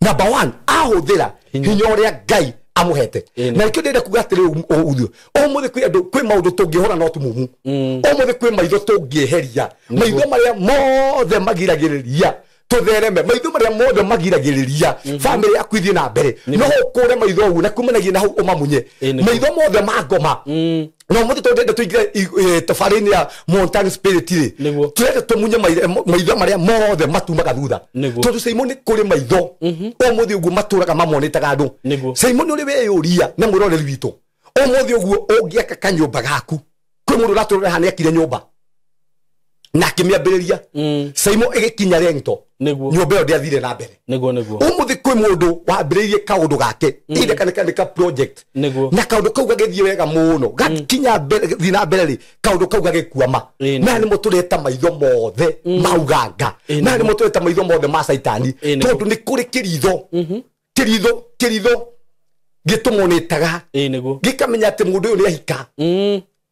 number 1 ahuthira hinya uria Ngai amuhete na ikyo ndenda kugatiri uthio omuthe kwi andu kwi maundu tungihora no tumumu omuthe kwi maitho tungieheria maitho maria mothe magiragiriria tuthereme maitho maria mothe magiragiriria family yaku ithie na mbere no ukure maitho ugu na kumanagia na hau umamunye maitho mothe magoma no muthi twende tuingire tafarini ya Mountain Spirit ri twende tumunye maitho maria mothe matumaga thutha tondu Simon kuri maitho o muthi uguo maturaga mamonetaga andu Simon uri we yuria na muroreri witu o muthi uguo ungiaka kanyumba gaku kwi mundu raturore hane akire nyumba na kimiambiriria Simon igikinya rento nyumba yo ndiathire na mbere umuthi kwi mundu wambiririe kaundu gake inde kana project na kaundu kau gagithie wega muno gakinya mbere thina mbere ri kaundu kau gagikuama na ni mutureta maitho mothe mauganga na ni mutureta maitho mothe ma Saitani tondu ni kuri kiritho gitumonetaga gikamenya ati mundu uyu ni ahika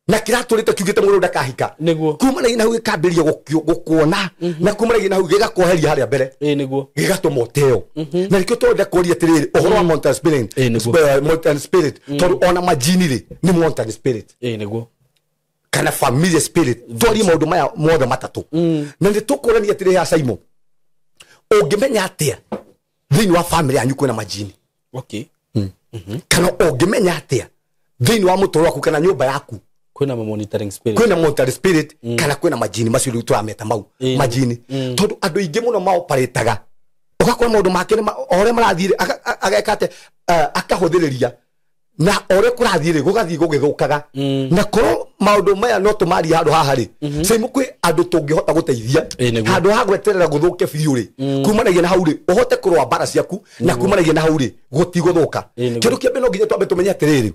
na kiraturite kiugite mundu ndakahika kuma na hau gikambiria gukuona na kuma na hau gigakoheria haria mbere gigatomoteo na nikio tonde kuria tiriri uhoro wa Mountain Spirit tondu ona majini ri ni Mountain Spirit kana familiar spirit tori maundu maya mothe matatu na nitukurania tiriri ya Simon ungimenya atia thini wa family yanyu kwina majini kana ungimenya atia thini wa mutoro waku kana nyumba yaku kwina monitoring spirit kana kwina majini macio riu turameta mau majini tondu andu ingi muno maoparetaga ugakora maundu make ore marathire agekate akahuthiriria na ore kurathire gugathie gugithukaga na koro maundu maya no tumari handu haha ri Simon kwi andu tungihota guteithia handu ha gweterera guthuke biu ri kumanagia na hau ri uhote kurwa bara ciaku na kumanagia na hau ri gutiguthuka kindu kia beno nginya twambe tumenye atiriri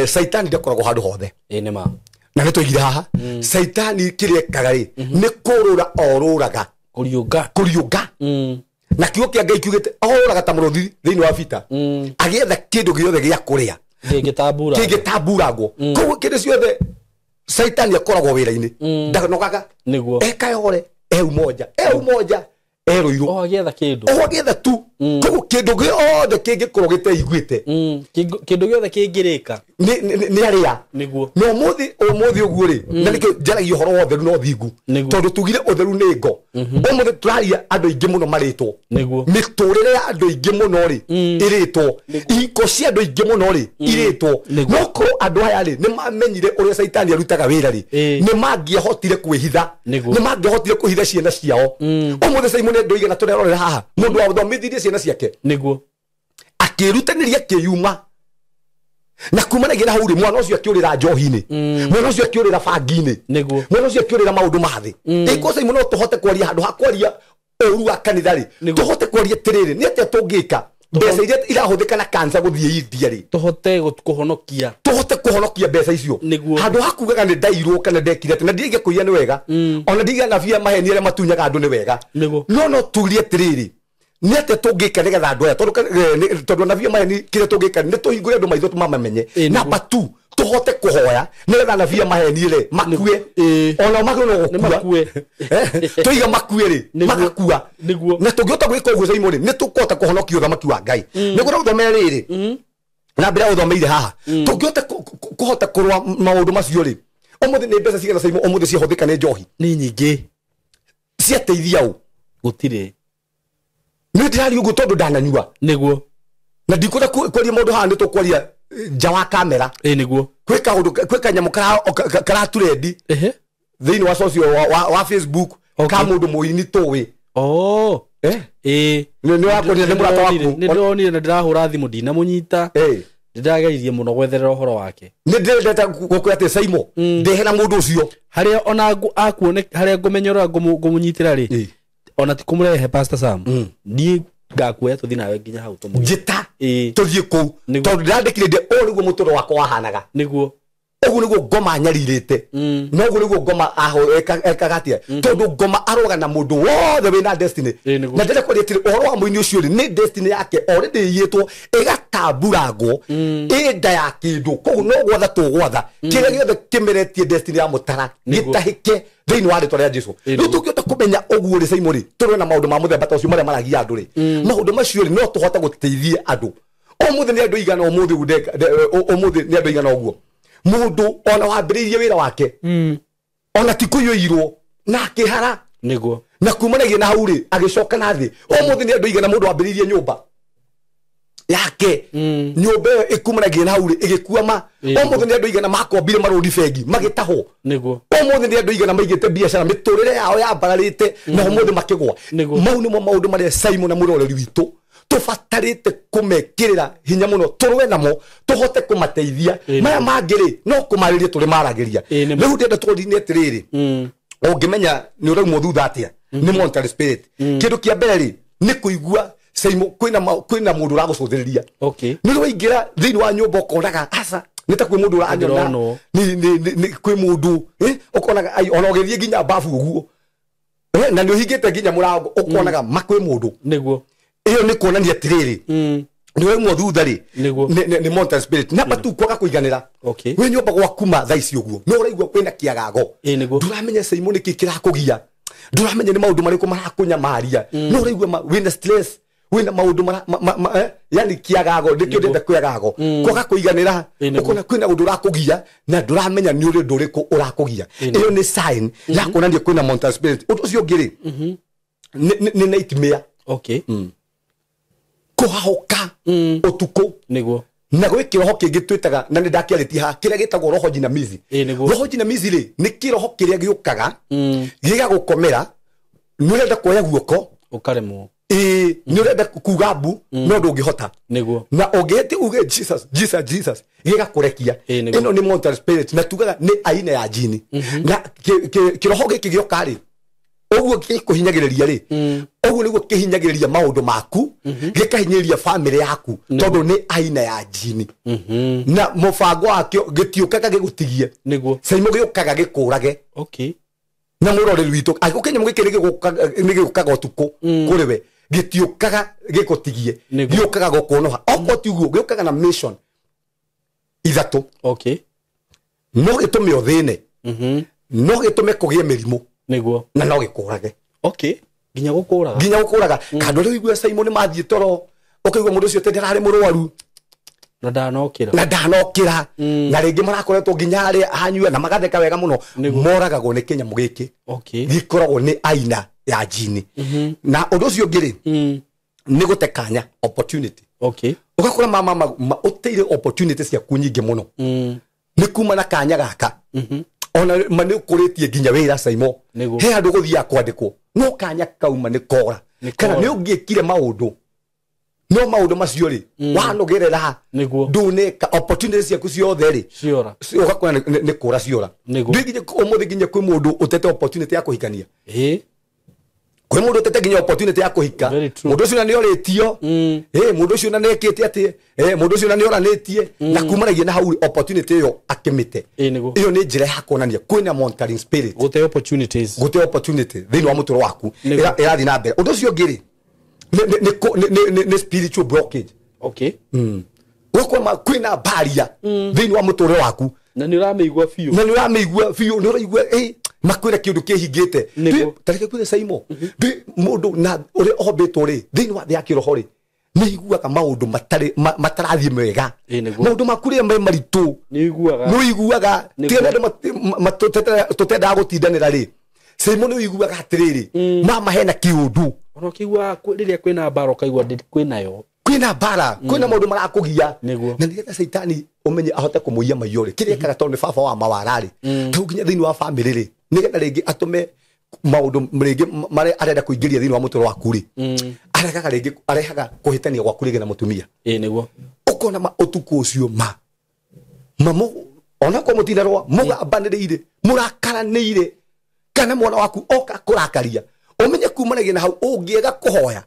Saitani ndakoragwo handu hothe nima na nitwigire haha Saitani kirekaga ri ni kurura oruraga kuriuga na kiugo kia Ngai kiugite oruraga ta muruthi thiini wa vita agietha kindu giothe gia kuria kingitamburagwo koguo kindu ciothe Saitani akoragwo wira-ini ndanogaga ekayore umoja eruiru agietha tu koguo kindu giothe kingikorwo giteiguite kindu giothe kingirika ni aria no muthi uguo ri na nikio njaragia horo wothe no thingu tondu tugire utheru ni ngo umuthi turaria andu ingi muno maritwo miturire ya andu ingi muno ri iritwo iko cia andu ingi muno ri iritwo no ko andu aya ri ni mamenyire uria Saitani arutaga wira ri ni mangiahotire kwihitha ni mangiahotire kuhitha ciana ciao umuthi Simon ndoige na turerorera haha mundu wa thomithirie ciana ciake akirutaniria kiyuma na kumanagia na hau ri mwana ucio akiurira njohi-ini mwana ucio akiurira bangi-ini mwana ucio akiurira maundu mathi iko Simon no tuhote kwaria handu ha kwaria uru wa kanitha ri tuhote kwaria tiriri ni atia tungika mbeca iria irahuthika na cancer guthie India ri tuhote kuhonokia mbeca icio handu ha kugaga ni ndairwo kana ndekire na ndige kuia ni wega ona ndige na via maheni aria matunyaga andu ni wega no turie tiriri ni ate tungika nigetha andu aya tondu na via maheni kire tungika ni tuhingure andu maitho tumamenye na batu tuhote kuhoya nigetha na via maheni ri makue ona magono gukua tuiga makue ri magakua na tungihota gwika uguo Simon ni tukuhota kuhonokia uthamaki wa Ngai niguo uthomere riri na mbere uthomeire haha tungihota kuhota kurwa maundu macio ri umuthi ni mbeca cigana Simon umuthi ciahuthika ni njohi ni nyingi ciateithia u gutire ni ndirari uguo tondu ndananyua niguo na ndikura kwaria maundu haha ni tukwaria nja wa kamera niguo kwika nyamu karaturendi thiini wa socio wa Facebook ka mundu muini tuwi ni wakorire ni murata waku ni ndonire na ndirahura thimu ndina munyita ndirageririe muno gwetherera uhoro wake ni ndirenda gukwira ati Simon ndehera mundu ucio haria ona akuone haria ngumenyora ngumunyitira ri ona tikumurehe Pastor Sam ni ngakuoya tuthi nawe nginya hau tumu njita tuthie ku tondu ndandikire de o niguo mutoro wakwa wahanaga niguo ugu niguo ngoma nyaririte no ugu niguo ngoma aho ekagatia tondu ngoma aroga na mundu wothe wina destiny na ndire kwaria tiri uhoro wa muini ucio ri ni destiny yake already yitwo igatamburagwo inda ya kindu kogu no gwatha tugwatha kire giothe kimeretie destiny ya mutara gitahike thiini wa ritwa ria Jesu riu tungihota kumenya uguo ri Simon ri turwe na maundu ma muthemba ta ucio maria maragia andu ri maundu macio ri no tuhote guteithia andu umuthi ni andu igana umuthi ni andu igana uguo mundu ona wambiririe wira wake ona tikuyoirwo na akihara niguo na kumanagia na hau ri agicoka na thi umuthi ni andu igana mundu wambiririe nyumba yake nyumba ĩyo ĩkumanagia na haurĩ ĩgĩkua ma ũmũthĩ nĩ andũ igana makombire marũdi bengi magĩtahwo nĩguo ũmũthĩ nĩ andũ igana maigĩte biacara mĩtũrĩre yao yambararĩte na ũmũthĩ makĩgwa mau nĩmo maũndũ marĩa Simon na mũroreri witũ tũbatarĩte kũmekĩrĩra hinya mũno tũrũe namo tũhote kũmateithia maya mangĩ-rĩ no kũmarĩria tũrĩ maragĩria rĩu ndĩenda tũrĩine atĩrĩrĩ ũngĩmenya nĩ ũraumwo thutha atĩa nĩ monetary spirit kĩndũ kĩa mbere-rĩ nĩ kũigua Simon kwĩna mũndũ ũragũcũthĩrĩria nĩ rwaingĩra thĩinĩ wa nyũmba ũkonaga aca nĩ ta kwĩ mũndũ ũranyona kwĩ mũndũ ũkonaga ona ũgĩthiĩ nginya babu ũguo na nĩ ũhingĩte nginya mũrango ũkonaga makwĩ mũndũ nĩguo iyo nĩ kuonania atĩrĩrĩ nĩ waumwo thutha-rĩ nĩ monetary spirit namba tu kwaga kũiganĩra wĩ nyũmba gwakuma thaa ici ũguo nĩ ũraigua kwĩna kĩagago ndũramenya Simon nĩkĩ kĩrakũgia ndũramenya nĩ maũndũ marĩkũ marakũnyamaria no ũraigua wĩna stress wĩna maũndũ yani kĩagago nĩkĩo ndĩrenda kwĩagago kwaga kũiganĩra ũkona kwĩna ũndũ ũrakũgia na ndũramenya nĩ ũrĩ ũndũ ũrĩkũ ũrakũgia ĩyo nĩ sign ya kuonania kwĩna monetary spirit ũndũ ũcio ũngĩ-rĩ nĩ nightmare kuhahoka utuko niguo na gwä kä roho kä ngä twä taga na nä ndakä arä ha kä rä a gä tagwo roho jinamizi roho jinamizi rä nä kä roho kä rä a gä å kaga gä gagå komera nä å renda kuoya guoko å karemwo nä å renda kuga mbu no ndå ngä hota na å ngä hä tä uge Jesus gä gakå rekia ä no nä monetary spirit na tugaga nä aina ya jini na kä roho gä kä gä oka rä oguo gĩkũhinyagĩrĩria rĩ oguo nĩguo kĩhinyagĩrĩria maũndũ maku gĩkahinyĩrĩria family yaku tondũ nĩ aina ya jini na mũbango wakĩo gĩtiũkaga gĩgũtigie Simon gĩũkaga gĩkũrage na mũroreri witũ ũkĩnyamũ gĩkĩ nĩ gĩũkaga ũtukũ kũrĩ we gĩtiũkaga gĩgũtigie gĩũkaga gũkũnoha okorwo ti ũguo gĩũkaga na mission ithatũ no gĩtũme ũthĩne no gĩtũme kũgĩe mĩrimũ niguo na no gĩkũrage nginya gũkũraga kando rĩu igua Simon nĩ mathiĩ toro ũkaigua mũndũ ũcio ndararĩ mũrwaru na ndanokĩra na rĩngĩ marakoretwo nginya arĩa anyua na magatheka wega mũno moragagwo nĩ kĩnyamũ gĩkĩ gĩkoragwo nĩ aina ya jini na ũndũ ũcio ũngĩ-rĩ nĩ gũte kanya opportunity ũgakora mama ũteire opportunity ciaku nyingĩ mũno nĩ kuma na kanya gaka ona mane ũkũrĩtie nginya wĩra Simon he andũ gũthiaga kwandĩkwo no kanya kauma nĩ kora kana nĩ ũngĩkire maũndũ no maũndũ macio-rĩ wanogerera ndũnĩka opportunity ciaku ciothe-rĩ ũgakora nĩ kũra ciora ũmũthĩ nginya kwĩ mũndũ ũtete opportunity ya kũhikania kwĩ mũndũ ũtete nginya opportunity ya kũhika mũndũ ũcio na nĩ orĩtio mũndũ ũcio na nĩkĩte atĩ mũndũ ũcio na nĩ oranĩtie na kumanagia na hau opportunity ĩyo akĩmĩte ĩyo nĩ njĩra ya kuonania kwĩna monitoring spirit gũte opportunity thĩinĩ wa mũtũũrĩre waku ĩrathiĩ na mbere ũndũ ũcio ũngĩ-rĩ nĩ spiritual blockage ũgakora kwĩna baria thĩinĩ wa mũtũũrĩre waku na nĩ ũramĩigua biũ nĩ ũraigua makwĩra kĩndũ kĩhingĩte tarĩke kwĩre Simon mũndũ na ũrĩa ombĩtwo-rĩ thĩinĩ wa thĩ ya kĩroho-rĩ nĩ iguaga maũndũ matarathiĩ mega maũndũ maku rĩrĩa marĩ maritũ nĩ ũiguaga tiga andũ tũtendaga gũtindanĩra-rĩ Simon nĩ ũiguaga atĩrĩrĩ mama hena kĩũndũ ona ũkĩigua rĩrĩa kwĩna mbara ũkaigua kwĩnayo kwĩna mbara kwĩna maũndũ marakũgia na nĩgetha Saitani ũmenye ahote kũmũiya maiyũ-rĩ kĩrĩa ekaga tondũ nĩ baba wa mawara-rĩ tau nginya thĩinĩ wa family-rĩ nĩgetha rĩngĩ atũme maũndũ rĩngĩ marĩa arenda kũingĩria thĩinĩ wa mũtũũrĩre waku-rĩ arehaga kũhĩtania gwaku rĩngĩ na mũtumia nĩguo ũkona ũtukũ ũcio onakorwo mũtinarũa mũgambanĩrĩire mũrakaranĩire kana mwana waku oka kũrakaria ũmenye kumanagia na hau ũngĩega kũhoya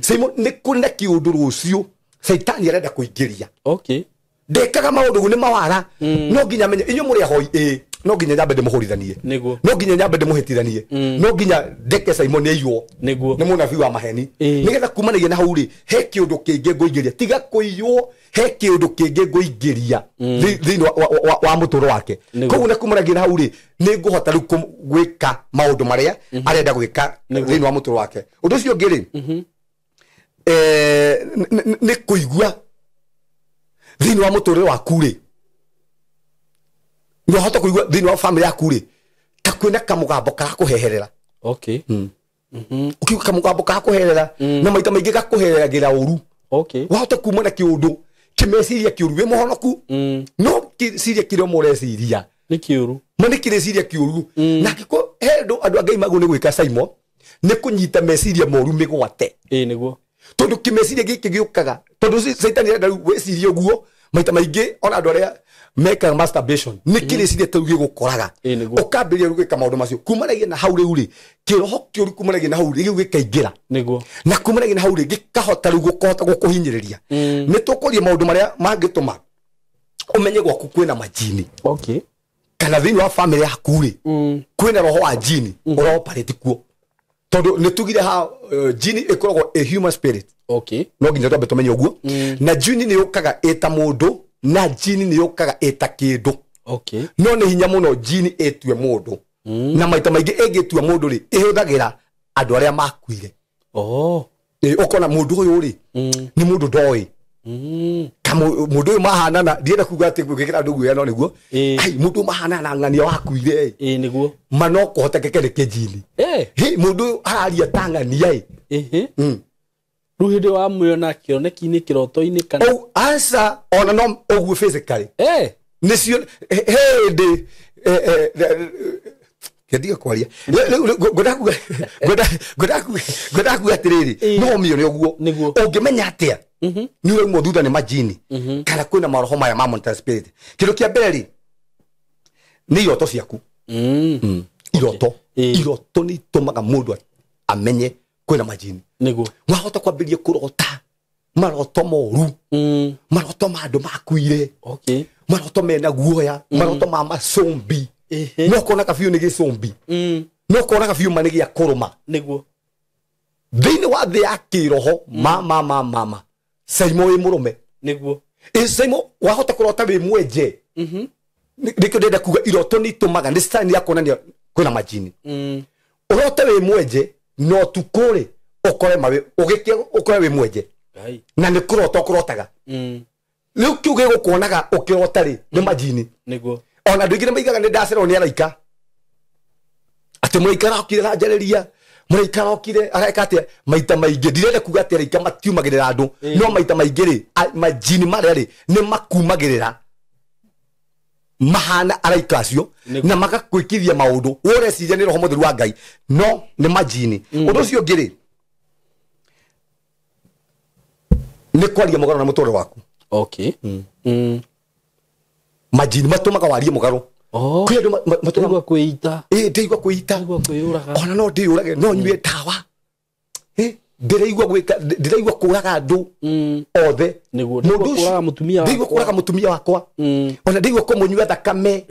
Simon nĩ kũrĩ na kĩũndũ rũciũ Saitani arenda kũingĩria ndekaga maũndũ nĩ mawara no nginya menye inyuĩ mũrĩ ahoi no nginya nyambe ndĩmũhũrithanie no nginya nyambe ndĩmũhĩtithanie no nginya ndeke Simon nĩaiywo nĩ mũnabii wa maheni nĩgetha kumanagia na hau-rĩ he kĩũndũ kĩngĩ ngũingĩria tiga kũiywo he kĩũndũ kĩngĩ ngũingĩria thĩinĩ wa mũtũũrĩre wake koguo nĩ kumanagia na hau-rĩ nĩ ngũhota rĩu gwĩka maũndũ marĩa arenda gwĩka thĩinĩ wa mũtũũrĩre wake ũndũ ũcio ũngĩ-rĩ nĩ kũigua thĩinĩ wa mũtũũrĩre waku-rĩ no hota kũigua thĩinĩ wa family yaku-rĩ ta kwĩna kamũgambo karakũheherera ũkiuga kamũgambo karakũherera na maita maingĩ gakũhereragĩra ũru Okay. Wahota kumana kiundu kimeciria kiuru we mohonoku. No kiciria kiro moreciria. Ni kiuru. Mane kireciria kiuru. Na kiko hendo andu angai magu ni gwika Simon. Ni kunyita meciria moru migwate. Niguo. Tondu kimeciria giki giukaga. Tondu Satan enda weciria guo maita maingi ona andu aria meka masturbation ni kireciria tu gigukoraga. Ukambiria gwika maundu macio. Kumanagia na hau riu ri. Kiroho kiuru kumanagia na hau ri gikaingira. Niguo. Na kumanagia na hau ri gikahota riu gukohota gukuhinyiriria. Ni tukuria maundu maria mangituma umenye gwaku kwina majini. Okay. Kana thini wa family yaku ri kwina roho wa jini uroperate kuo. Tondu ni tugire ha jini ikoragwo a human spirit. Okay. No nginya twambe tumenye uguo. Na jini ni yukaga eta mundu na jini ni yukaga eta kindu. Okay. No ni hinya muno jini etue mundu. Na maita maingi egitua mundu ri ihuthagira andu aria makuire. Oh. Ukona mundu uyu ri ni mundu ndoi. Mundu uyu mahanana ndienda kuga ati gwikira andu guya no niguo. Ai mundu mahanana ng'ania wakuire. Niguo. Mano kuhotekeke ni kijini. Hi mundu araria tang'ania Riu hindi wa mwona kioneki-ini kiroto-ini kana asa ona no oguo physically nicio hindi kendiga kwaria godaku atiriri no mio ni oguo ungimenya atia ni uri mo thutha ni majini kana kwina maroho maya ma monster spirit kindu kia mbere ni iroto ciaku iroto ni tumaga mundu amenye kwina majini. Niguo. Wahota kwambiria kurota maroto moru maroto ma andu makuire. Okay. Maroto mena guoya maroto ma macombi. No kona kabiu ni gicombi. No kona kabiu mani gia kuruma. Niguo. Thini wa thi ya kiroho mama Simon wi murume. Niguo. Simon wahota kurota wi mwenje. Ndiko ndenda kuga iroto ni tumaga ni sign ya kuonania kwina majini. Urota wi mwenje no tukore okore mawe ugikia ukore wi mwenje na ni kurota kurotaga riu kiuge gukuonaga ukirota ri ni majini. Niguo. Ona ndu ingire maigaga ni ndacero ni araika ati muikara okire ranjariria muikara okire areka ati maita maingi ndirenda kuga ati araika matiumagirira andu no maita maingi ri majini maria ri ni makumagirira mahana araika acio na magakwikithia maundu ureciria ni roho mutheru wa Ngai no ni majini. Undu ucio ngiri ni kwaria mugaro na mutore waku. Okay. Majini matumaga warie mugaro. Kwi andu matumaga kwita. Ndigwa kwita. Ndigwa kwiyuraga. Ona no ndiurage no nyue tawa. Ndireigwa gwika ndireigwa kuraga andu othe. Niguo ndigwa mutumia wakwa. Ndigwa kuraga mutumia wakwa. Ona ndigwa kumunyua thakame.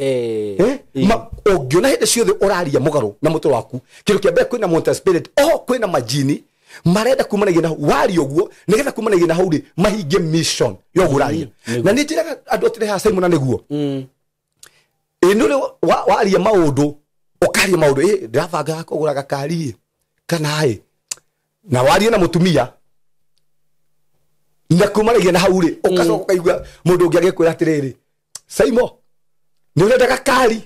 Ungiona hindi ciothe uraria mugaro na mutoro waku kindu kia mbere kwina monster spirit kwina majini marenda kumanagia na wari uguo nigetha kumanagia na hauri mahinge mission yo guraria na ni njiraga andu atire ha Simon na niguo inure waria maundu ukaria maundu ndirabanga kugura gakari kana na waria na mutumia na kumanagia na hauri ukacoka kaigua mundu ungi agikwira atiriri Simon ni urenda gakari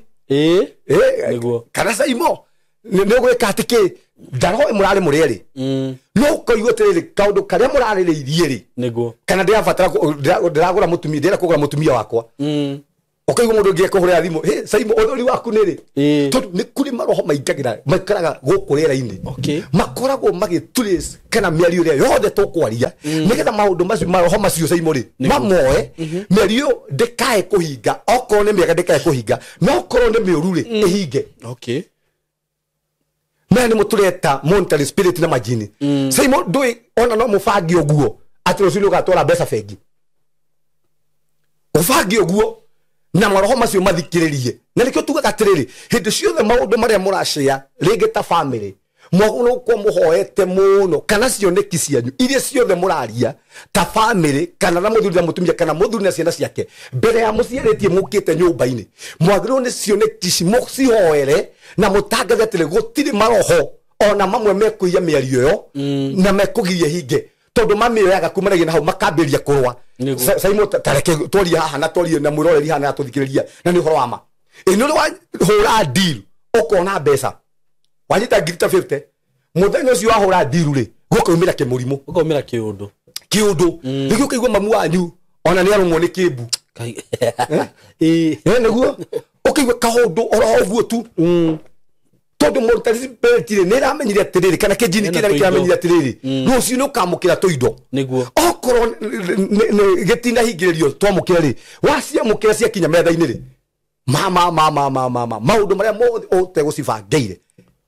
niguo kana Simon ni gwika atiki ndaro murare mureri no koigwa tiriri kaundu karia muraririirie ri niguo kana ndiragura mutumia ndira kugura mutumia wakwa ukaigwa mundu ngi kuhurira thimu Simon uthori waku niri tondu ni kuri maroho maingagira maikaraga gukurera-ini makoragwo magitrace kana miario ria yothe tukwaria nigetha maundu macio maroho macio Simon ri mamoe miario ndikae kuhinga okorwo ni miega ndikae kuhinga no okorwo ni miuru ri ihinge. Okay. Mani mutureta monetary spirit na majini. Simon ndui ona no mubangi uguo ati ruciu ugatwara mbeca bengi ubangi uguo na maroho macio mathikiririe na nikio tugaga atiriri hindi ciothe maundu maria murashia ringi ta family mwaguno kwa muhoete muno kana cioneki cianyu iria ciothe muraria ta family kana na muthuri na mutumia kana muthuri na ciana ciake mbere ya muciaritie mukite nyumba-ini mwagiro ni cioneki cihoere na mutangathe atire gutiri maroho ona mamwe mekuia miario yo na mekugiria hinge tondu mamio yaga kumanagia na hau makambiria kurwa Simon tareke twaria haha na twaria na mwiroreri hana tuthikiriria na ni horo wama inuri wa hura deal ukona mbeca wanyita ngiri ta 50 muthenya ucio wahura deal ri gukaumira kimurimu ukaumira kiundu kiundu nigio kaigua mamu wanyu ona ni arumwo ni kimbu neguo ukaigua kaundu ora oguo tu tondu mortari spirit ni ramenyire atiriri kana kijini kira kiramenyire atiriri rucio no kamukira tuindo niguo okoro getina hingiririo twamukira ri wacia mukira cia kinya metha-ini ri maundu maria mothe utegucibangeire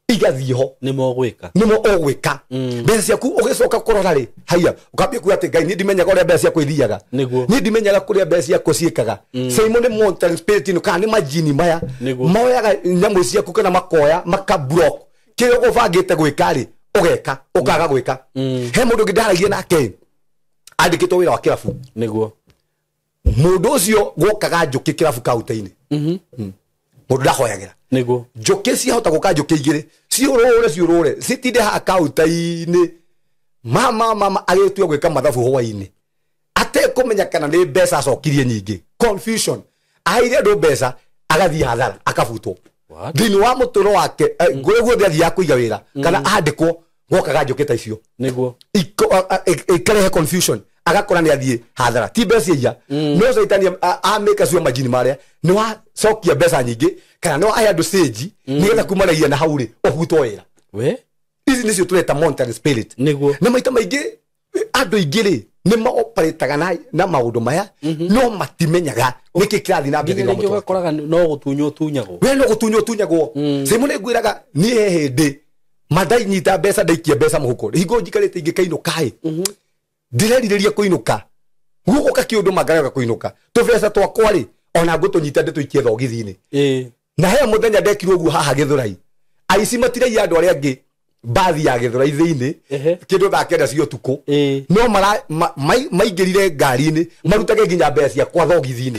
igathie ho nimo gwika mbeca ciaku ugicoka kurora ri haya ukambia kuya ati ngai ni ndimenyaga uria mbeca ciaku ithiaga ni ndimenyaga kuria mbeca ciaku ciikaga Simon ni monitoring spirit no kana ni majini maya moyaga nyamu ciaku kana makoya makablock kire ubangite gwika ri ugeka ukaga gwika he mundu ngindaragie nake andikitwo wira wa kirabu niguo mundu ucio gukaga njuki kirabu kaunta-ini mundu ndahoyagira niguo njuki ciahota guka njuki igiri ciurure citinde ha kaunta-ini mama agitwa gwika mathabu hwa-ini ate kumenya kana ni mbeca acokirie nyingi confusion aire andu mbeca agathie hathara akabutwo thini wa muturo wake ngure guothe athia kuiga wira kana andikwo gokaga njuki ta icio niguo ikarehe confusion agakora ni athie hathara ti mbeca iya no saitani ameka cio majini maria ni wa cokia mbeca nyingi kana no aya andu stage nigetha kumaragia na hauri obutwo wira we ici nicio tureta monitoring spirit niguo na maita maingi andu ingiri ni maoperataga na maundu maya no matimenyaga niki kirathi na mbere ngi ugakoraga no gutunyo tunyagwo we no gutunyo tunyagwo Simone ngwiraga ni hindi madai nyita mbeca ndaikia mbeca muhuko hingo njikarite ingi kainuka ndirerireria kuinuka guko ka kiundu magaraga kuinuka tubeca twakwa ri ona ngutunyita ndituikie thogithi-ini na he muthenya ndekirwo guo haha Githurai aici matiraia andu aria angi bathi ya Githurai thiini kindu thaa kenda cia utuku no mara maingirire ngari-ini marutage nginya mbeca ciakwa thogithi-ini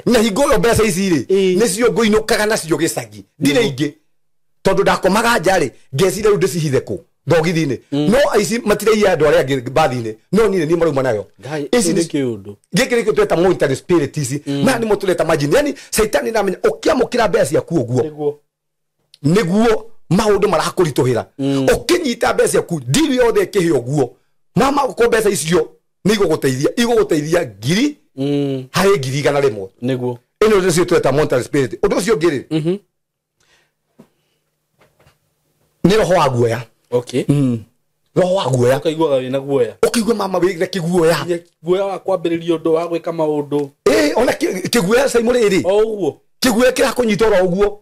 na hingo yo mbeca ici ri nicio nguinukaga nacio gicagi ndire ingi tondu ndakomaga njari ngecira riu ndicihithe ku thogithi-ini no aici matiraia andu aria angi bathi-ini no nini ni maruma nayo ici ni kiundu giki ni tweta monitoring spirit ici na ni mutureta majini yani saitani namenya ukiamukira mbeca ciaku uguo niguo maundu marakurituhira ukinyita mbeca ciaku ndiri yothe kihe uguo mama uko mbeca icio ni iguguteithia ngiri hari ngiri igana rimwe niguo ino ndio tweta monitoring spirit undu ucio ngiri ni roho wa guoya roho wa guoya ukaigua wina guoya ukigua mama wigire kiguoya wa kwambiriria undu wa gwika maundu ona kiguoya Simon iri uguo kiguoya kira kunyita ro uguo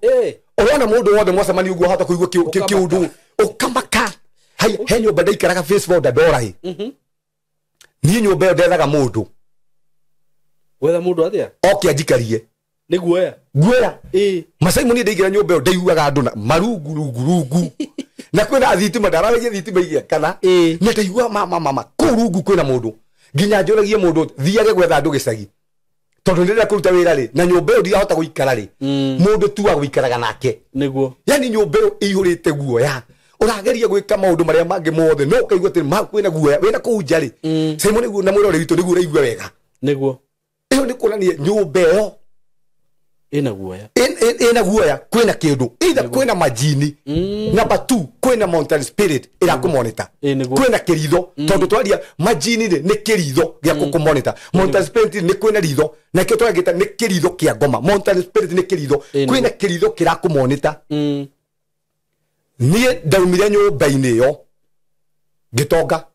urona mundu wothe mwacemani uguo hata kuigua kiundu ukamaka he nyumba ndaikaraga Facebook ndora hi ni nyumba yo ndethaga mundu wetha mundu atia oke ajikarie ni guoya Masimoni ndaigira nyumba yo ndaiguaga andu na marungu na kwina thitima ndaragia thitima igia kana ni ndaigua mama kurungu kwina mundu nginya njoragie mundu thiage gwetha andu gicagi tondu ndira kuruta wira ri na nyumba yo ndirahota guikara ri mundu tu wa guikaraga nake niguo yani nyumba yo ihurite guoya urageria gwika maundu maria mangi mothe no kaigua ati kwina guoya wina kuunja ri Simon niguo na mwirore witu niguo raigua wega niguo iyo ni kuonania nyumba yo ina guoya kwina kindu either kwina majini number 2 kwina monitoring spirit ira kumonita kwina kiritho tondu twaria majini ni kiritho gia kumonita monitoring spirit ni kwina ritho na kio twagita ni kiritho kia ngoma monitoring spirit ni kiritho kwina kiritho kira kumonita nie ndaumire nyumba-ini yo gitonga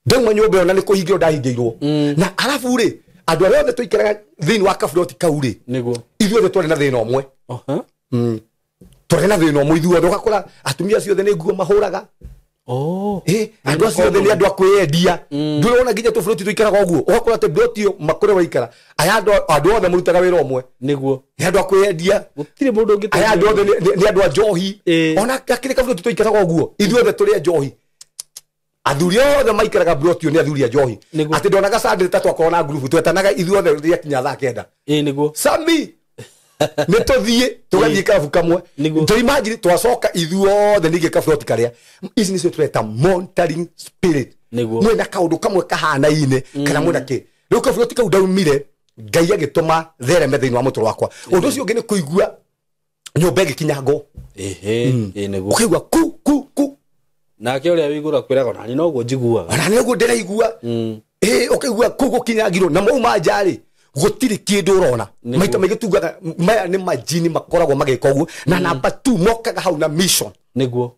ndauma nyumba yo na ni kuhingirwo ndahingiirwo na arafu ri andu aria othe tuikaraga thiini wa kaburoti kau ri ithuothe twari na thina umwe twari na thina umwe ithuothe ugakora atumia ciothe ni nguo mahuraga andu acio othe ni andu akwiendia ndurona nginya tuburoti tuikaraga uguo ugakora ati buroti makore waikara aya andu othe murutaga wira umwe niguo ni andu akwiendia gutire mundu ungi aya andu othe ni andu a njohi ona akiri kaburoti tuikaraga uguo ithuothe turi a njohi athuri othe maikaraga buroti ni athuri a njohi ati ndonaga Sunday tatu akona group twetanaga ithuothe ria kinya thaa kenda niguo sami ni tuthie tugathie kabu kamwe to imagine twacoka ithuothe ni gikaburoti karia ici nicio tureta monitoring spirit mwena kaundu kamwe kahana-ine kana mwena ki riu kaburoti kau ndaumire ngai agituma thereme thiini wa mutoro wakwa undu ucio ungi ni kuigua nyumba igikinya ngo niguo ukaigua ku na ke ore wigura kwiraga na ni no go njiguaga na ni go ndiraigua okaigua kugo kinyagiro na mauma njari gutiri kindu urona maita magitugaga maya ni majini makoragwo mageka uguo na namba 2 mokaga hau na mission niguo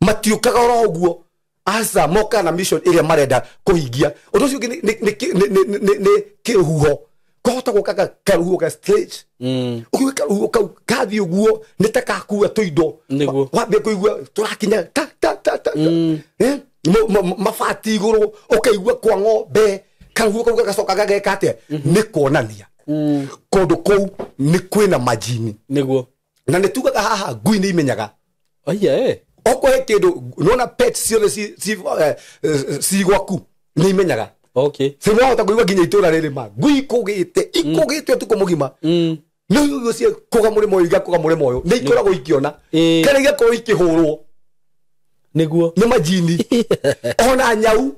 matiukaga oro uguo asa moka na mission area marenda kuhingia undu ucio ni kihuho kohota gukaga karuho ka stage ukiweka ruho kau kathi uguo nitakakuwa tuindo wambe kuigua turakinya ta mafati iguru ukaigua kwa ng'ombe karuho kau gacoka gageka ni kuonania kondu kou ni kwina majini niguo na nitugaga haha ngui ni imenyaga aya okwe kindu nona pets ciothe si gwaku ni imenyaga okay simwahota kuigua nginya itura riri ma ngui ikugite tuko mugima no yo cie kuga muri moyo igakuga muri moyo ni ikoragwo ikiona kana igakorwo ikihurwo niguo ni majini ona nyau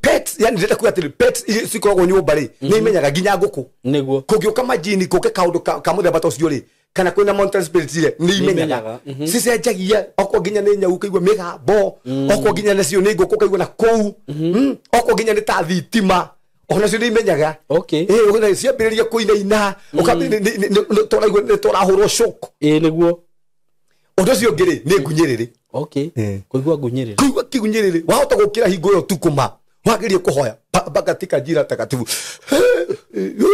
pets yani ndeta kuya tiri pets sikoragwo nyumba ri ni imenyaga nginya nguku niguo kugiuka majini kuke kaundu kamuthemba tocio ri kana kwina mountain spirits ire ni imenyaga cicenjagia okwo nginya ni nyau kaigua migambo okwo nginya nacio ni nguku kaigua na kou okwo nginya ni ta thitima ona cio ni imenyaga okay ona ciambiriria kuinaina ukambi torahurwo shock niguo undu cio ngiri ni ngunyiriri okay kuigua ngunyiriri kuigua kigunyiriri wahota gukira hingo yo tukuma wagerie kuhoya bagatika njira takatifu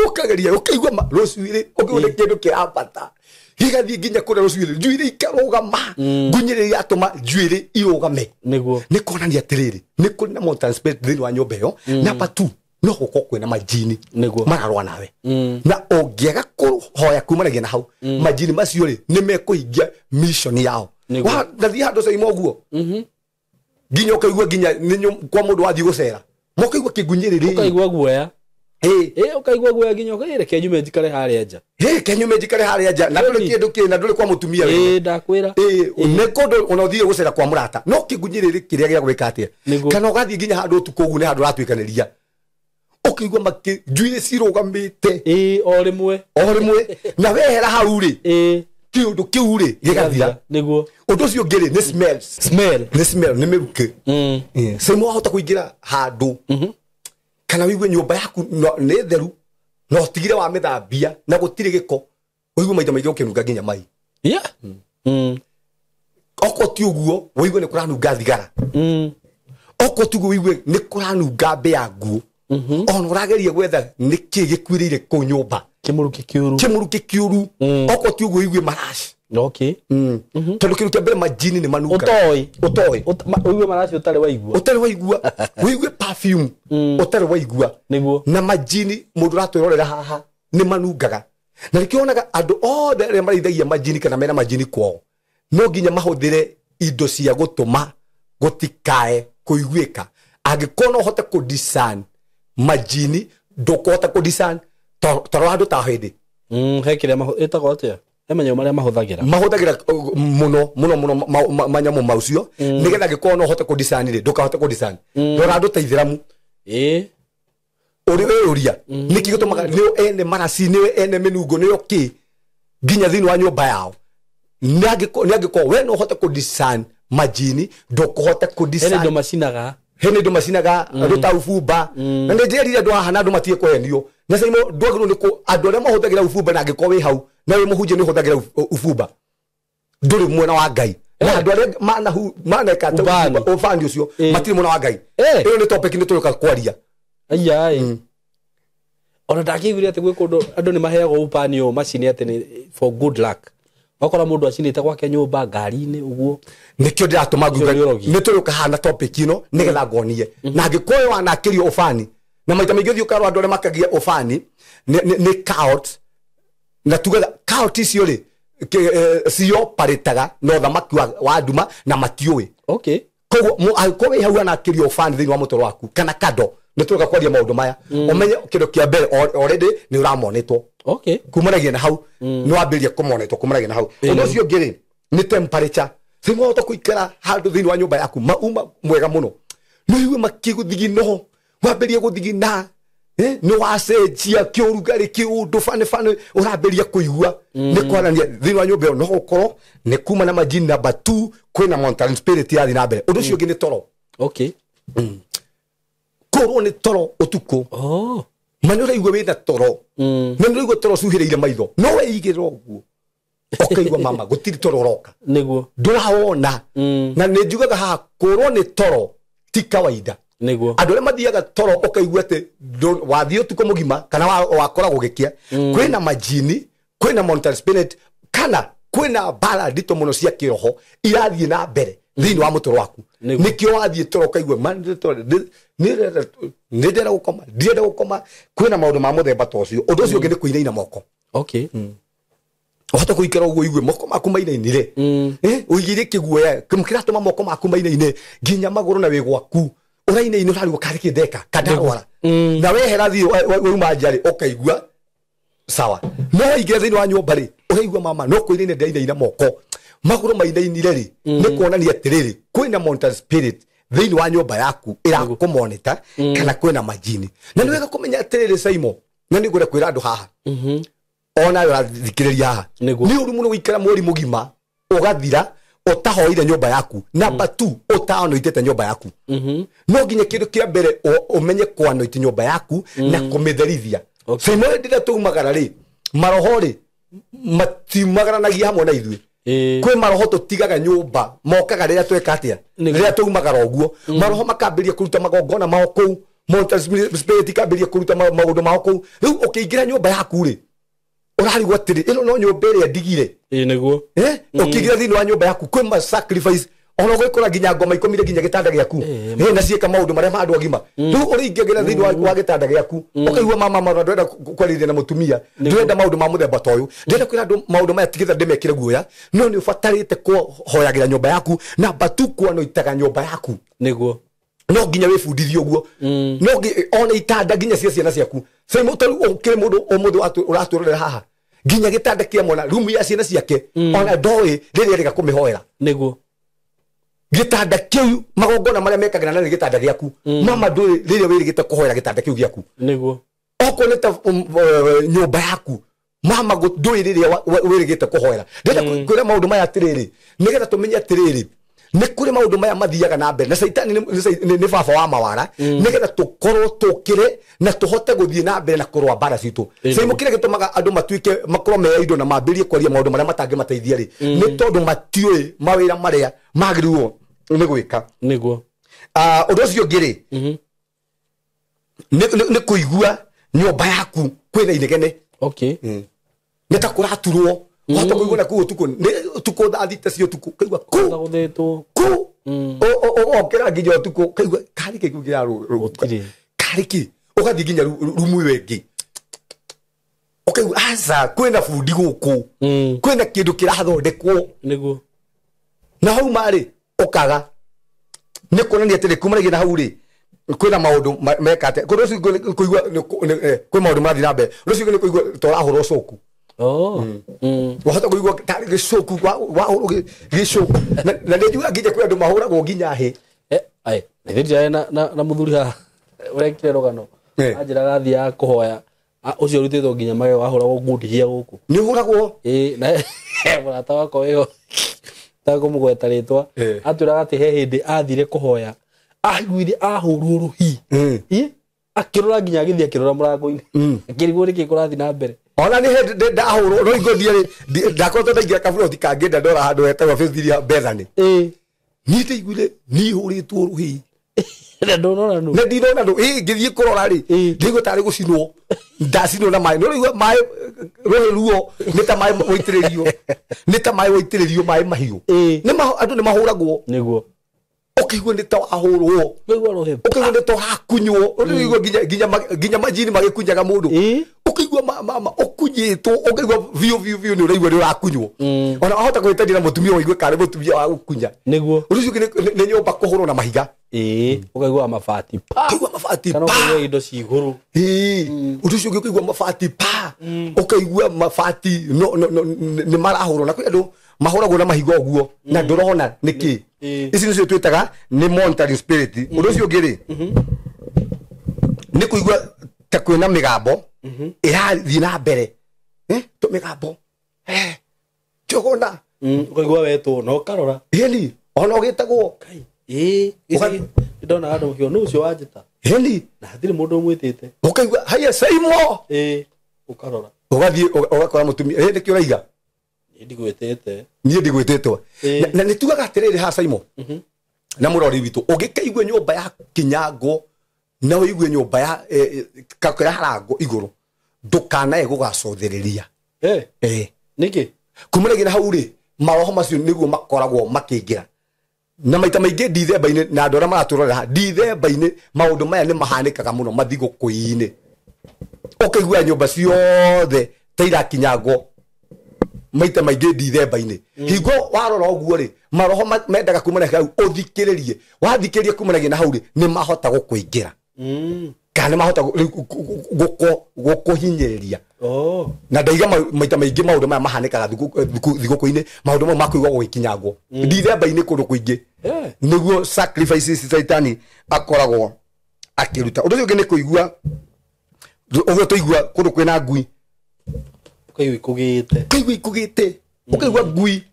ukageria ukaigua rucuiri ukiona kindu kirambata gigathie nginya kure rucuiri njuiri ikarugama ngunyiriri yatuma njuiri irugame niguo ni kuonania atiriri ni kuna mountain spirit thini wa nyumba iyo namba 2 no guko kwina majini niguo mararwa nawe na ongiega kuhoya kumanagia na hau majini macio ri ni mekuhingia mission yao wa ndathi handu caimo guo nginya ukaigua nginya kwa mundu wathi gucera mokaigua kigunyiriri ukaigua guoya ukaigua guoya nginya ukaireke nyume njikare haria nja kenyume njikare haria nja na nduri kindu kina nduri kwa mutumia we ndakwira ne kondo unathie gucera kwa murata no kigunyiriri kiria gia gwika atia kana ugathie nginya handu tuko ugu ne handu ratwikaniria ukaigua makijwire cirugamite o rimwe na wehera hau ri kiundu kiu ri gigathira niguo undu ucio ngiri ni smell ni miruke simo hota kuingira handu kana wigue nyumba yaku ni theru no tigire wa mithambia na gutire giko wigue maita maige ukinuga nginya mai oko ti uguo wigue ni kuranunga thigara oko tugu wigue ni kuranunga mbea nguo ona urageria gwetha niki gikwirire ku nyumba kimuruki kiuru oko ti uguo wigue marashi okay tondu kirukia mbere majini ni manuka utoi wigue marashi utare waigua wigue perfume utare waigua niguo na majini mundu ratwirorera haha ni manungaga na nikionaga andu othe aria marithagia majini kana mena majini kwao no nginya mahuthire indo cia gutuma gutikae kuiguika angikona uhote ku discern majini ndukuhota ku discern toro andu ta hindi hekire itago atia emenyo maria mahuthagira muno manyamu maucio nigetha gikona uhote ku discern ri ndukahote ku discern ndora andu ta ithiramu uri uria niki gutumaga niyo ene marasi niyo ene menungo niyo ki nginya thini wa nyumba yao niagiko we no hote ku discern majini ndukuhote ku discern hene ndo macinaga ruta ufumba na ndirira ndo haha ndo matie kwenio na saimo ndwagiro ni ku andu aria mahuthagira ufumba na ngiko wi hau na we muhunje ni huthagira ufumba nduri mwena wa ngai na andu aria maneka ta ufandi ucio matiri mwena wa ngai iyo ni topic ni turuka kwaria ayai ona ndakiguria ati gwe kundu andu ni maheagwo upani o macini ati ni for good luck wakora mundu acinite gwake nyumba ngari-ini uguo nikio ndiratuma nguga ni turuka hana topic ino nigetha ngonie na ngikoyo wanakirio ufani na maita maingi thio karo andu aria makagia ufani ni count na tugetha count icio ri cio paritaga no thamaki wa nduma na matiui okay koguo alikowe hau anakirio ufani thini wa mutoro waku kana kado ni turuka kwaria maundu maya umenye kindo kia mbere already ni uramonetwo okay kumanagia na hau ni wambiria kumonetwo kumanagia na hau undu ucio ngiri ni temperature simo hota kuikara handu thini wa nyumba yaku mauma mwega muno no iwe makiguthigino wambirie guthigina no wacenjia kiurugari kiundu fane uraberia kuigua ni kwanania thini wa nyumba no gukoro ni kuma na majini number 2 kwina monitoring spirit ya thina mbere undu cio ngi ni toro okay korwo ni toro utuko manura igwe wina toro manura igwe toro suhireire maitho no weigirwo guo okaigwa mama gutiri toro uroka niguo nduraona na ni njugaga ha korwo ni toro ti kawaida niguo andu mathiaga toro okaigwa ate wathie utuko mugima kana wakora gugikia kwina majini kwina monitoring spirit kana kwina bala ndito muno cia kiroho irathie na mbere thini wa mutoro waku nikio wathie toro kaigwa man toro ni ndera gukoma kwina maundu ma muthemba tocio undu ucio ngi ni kuinaina moko okay ohata kuikara uguo igwe moko maku mainainire uigire kiguoya kimkiratuma moko maku mainaine ginya maguru na wigwaku urainaine urarigwo kari kindeka kadarwara na wehera thi uma njari ukaigua sawa no igire thini wa nyumba ri uraigua mama no kuinaine ndainaina moko maguru mainainire ri ni kuonania atiriri kwina monitoring spirit thini wa nyumba yaku irakumonita kana kwina majini na niwega kumenya atiriri Simon na ni ngure kwira andu haha ona yo thikiriria haha ni uri muno wikara mweri mugima ugathira utahoire nyumba yaku number 2 utaano itete nyumba yaku no nginya kindu kia mbere umenye kwano iti nyumba yaku na kumitherithia Simon ndira tumagara ri maroho ri matimagaranagia hamwe na ithui kwe maroho tutigaga nyumba mokaga riria tweka atia riria tumagara uguo maroho makambiria kuruta magongona mao kou monitoring spirit kambiria kuruta maundu mao kou riu ukiingira nyumba yaku ri urarigwo atiri ino no nyumba iria ndigire niguo ukiingira thini wa nyumba yaku kwe ma sacrifice ono gwikora ginya ngoma ikomire ginya gitanda giaku na cieka maundu maria mandu agima riu uringira thini wa gitanda giaku ukaigua mama mara ndwenda kwarithia na mutumia ndwenda maundu ma muthemba toyu ndwenda kwira andu maundu maya tigitha ndimekire guoya no ni ufatarite kuhoyagira nyumba yaku na batu kwano itaga nyumba yaku niguo no ginya wifundithio guo no ona itanda ginya cia ciana ciaku sai mutaru ukire mundu uraturira haha ginya gitanda kia mwana room ya ciana ciake ona ndoi riria riga kumihoera niguo gitanda kiu magongona maria mekagira na gitanda giaku mama ndoi riria wirigite kuhoera gitanda kiu giaku niguo oko neta nyumba yaku mama ndoi riria wirigite kuhoera ndenda kwira maundu maya atiriri nigetha tumenye atiriri ni kuri maundu maya mathiaga na mbere na saitani ni baba wa mawara nigetha tukorwo tukire na tuhote guthie na mbere na kurwa bara citu sai mukire gitumaga andu matuike makorwo me indo na mambirie kwaria maundu maria matangi mateithia ri ni tondu matiui mawira maria magiriwo ni gwika niguo undu ucio ngiri ni kuigua nyumba yaku kwina inegene okay nita kuraturwo wata kuigua na ku tuko thite cio tuko kaigua ku guthetwo ku okera nginya tuko kaigua kari kigugira rugutiri kari ki ugathi nginya rumu wengi okaigua asa kwina fundi guku kwina kindu kirathondekwo niguo na hau mari ukaga ni kuonania atiri kumaragia na hau ri kwina maundu mekate kurucio kuigua kwi maundu marathi na mbere rucio ni kuigua torahurwo coku wahota kuigua tari gicoku wa gicoku na ndio nginya kwi andu mahuragwo nginya he ai nithirija na muthuri ha urekire rogano anjira gathi ya kuhoya ucio rutitwo nginya mage wahuragwo ngundihia guku ni huragwo na murata wako weyo takumugweta ritwa atwiraga ati he hindi athire kuhoya aiguire ahurwo ruhi akirora nginya agithia kirora murango-ini akirigwo niki kurathi na mbere ona ni he ndahurwo no igodie ndakorwo ndaingira kaburo tikangenda ndora handu hetagwo Faithia Bethany ni ndaiguire ni huritwo ruhi na ndonora no na ndinona ndo ngithie kurora ri ndigo tari gucinwo ndacinwo na mai no rigwa mai rohe ruo nita mai waitiririo mai mahiu ni andu ni mahuragwo niguo ukigwa ni ta ahurwo wigwa rohe ukigwa ni ta hakunywo urigwa ginya majini magikunyaga mundu ukigwa mama ukunyitwo ukigwa vio ni urigwa ni urakunywo ona ahota gwetania na mutumia waigwe kare mutumia wa gukunya niguo urigwa ni nyumba kuhurwo na mahiga ukigwa mabati pa ukigwa mabati pa kana indo ciguru urigwa ukigwa mabati pa ukigwa mabati no ni marahurwo na kwi andu mahuragwo na mahiga uguo na ndurona niki ici nicio twitaga ni monitoring spirit undu ucio ngiri ni kuigua ta kwina migambo irathi na mbere to migambo chogona ukaigua wetu no karora heli ona ugitagwo kai ndona andu kio nucio wanjita heli na hatire mundu mwitite ukaigua haya saimo ukarora ugathie ugakora mutumia hindi kio raiga ndigwitite nie ndigwititwo na nitugaga atiriri ha saimo na murori witu ugikaigua nyumba ya kinyango na uigue nyumba ya kakira harango iguru ndukanae gugacothiriria niki kumuregi na hau ri maroho macio niguo makoragwo makingira na maita maingi ndithemba-ini na andũ arĩa maraturorera ndithemba-ini maũndũ maya nĩ mahanĩkaga mũno mathigũkũ-inĩ ũkaigua nyũmba ciothe ta irakinyangwo maita maingi ndithemba-ini hingo warora ũguo rĩ maroho mendaga kumana hau ũthikĩrĩrie wathikĩrĩria kumanagia na hau rĩ nĩ mahota gũkũingĩra kana mahota gũkũhinyĩrĩria na ndaiga maita maingi maũndũ maya mahanĩkaga thigũkũ-inĩ maũndũ mau makũigua gũgĩkinyangwo ndithemba-ini kũndũ kũingĩ nĩguo sacrifices Saitani akoragwo akĩruta ũndũ ũcio ũngĩ nĩ kũigua ũguo tũigua kũndũ kwĩna ngui ukaigua ikũgĩte ukaigua ngui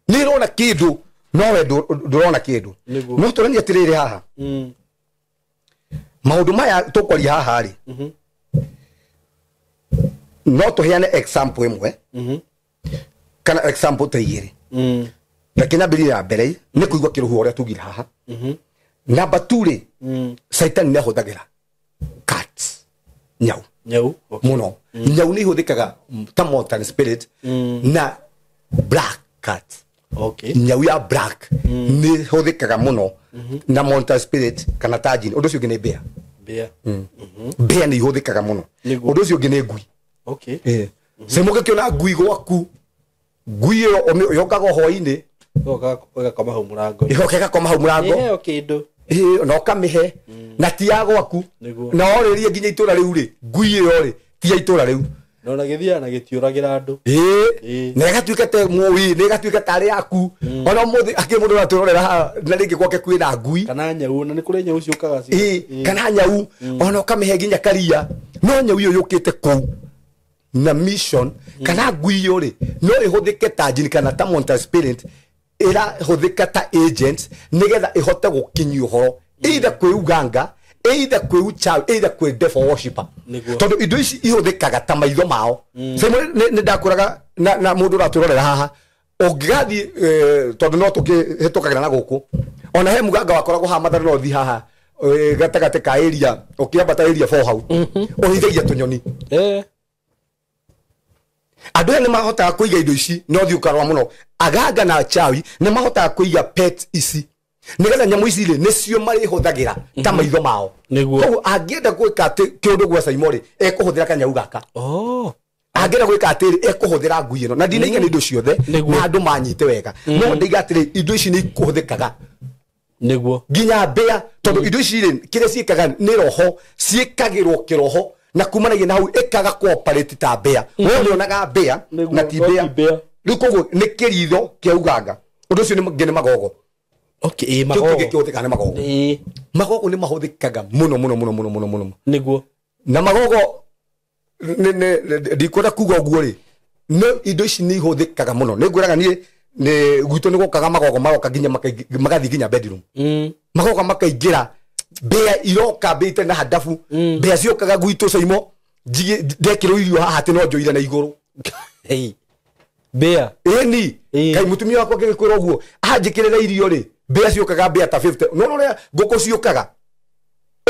nĩ ĩrona kĩndũ no we ndũrona kĩndũ no tũrania atĩrĩrĩ haha maũndũ maya tũkwaria haha rĩ no tuheane example imwe kana example ta igiri lakini abiri ya mbere ni kuigua kiruhu uria tugira haha namba 2 ri Satan ni ahuthagira cats nyau muno nyau ni huthikaga ta monster spirit na black cat nyau ya black ni huthikaga muno na monster spirit kana tajin undu cio ngine bear bear ni huthikaga muno undu cio ngine ngui semoga kiona ngui gwaku ngui yo yokaga hoi-ini ugakoma hau murango igakoma hau murango iheo kindu no kamihe na ti ya gwaku na oririe nginya itura riu ri ngui yo ri ti ya itura riu no na githia na gitiuragira andu na gatuika te muwi ne gatuika tari yaku ona muthi akimundu na turorera na ringi gwake kwina ngui kana nyau na ni kuri nyau ciukaga kana nyau ona kamihe nginya karia no nyau yo yukite ku na mission kana ngui yo ri no ihuthike ta jini kana ta monster spirit ira huthika ta agent nigetha ihote gukinyia uhoro either kwi uganga either kwi uchawi either kwi devil worshipper tondu indo ici ihuthikaga ta maitho mao sema ni ndakuraga na mundu raturorera haha ungigathi tondu no tukihitukagira na guku ona he muganga wakoragwo ha matharu no thi haha gatagate ka area ukiambata area 4 hau uhithagia tunyoni andu ene mahotaga kuiga indo ici no thi ukarwa muno aganga na chawi ne mahotaga kuiga pet ici nigetha nyamu ici ri nicio mari huthagira ta maitho mao niguo angienda gwika ati kiundu gwa Saimori ekuhuthira kanyau gaka angienda gwika atiri ekuhuthira ngui ino na ndinaiga ni indo ciothe na andu manyite wega no ndiga atiri indo ici ni kuhuthikaga niguo nginya mbea tondu indo ici ri kire ciikaga ni roho ciikagirwo kiroho na kumanagia na hau ikaga cooperate ta mbea wewe unaga mbea na ti mbea riu koguo ni kiritho kia uganga undu ucio ni ngene magogo magogo kiuthika ni magogo magogo ni mahuthikaga muno niguo na magogo ndikwenda kuga uguo ri no indo ici ni ihuthikaga muno ni ngwiraga ni gwitũ ni gukaga magogo magoka nginya magathi nginya bedroom magogo makaingira mbea iroka mbite na hadafu mbea ciokaga gwitũ Saimo ndekirwo irio haha ati no njoire na iguru mbea ni kai mutumia wako ngikwira uguo anjikirira irio ri mbea ciokaga mbea ta 50 no ria nguku ciokaga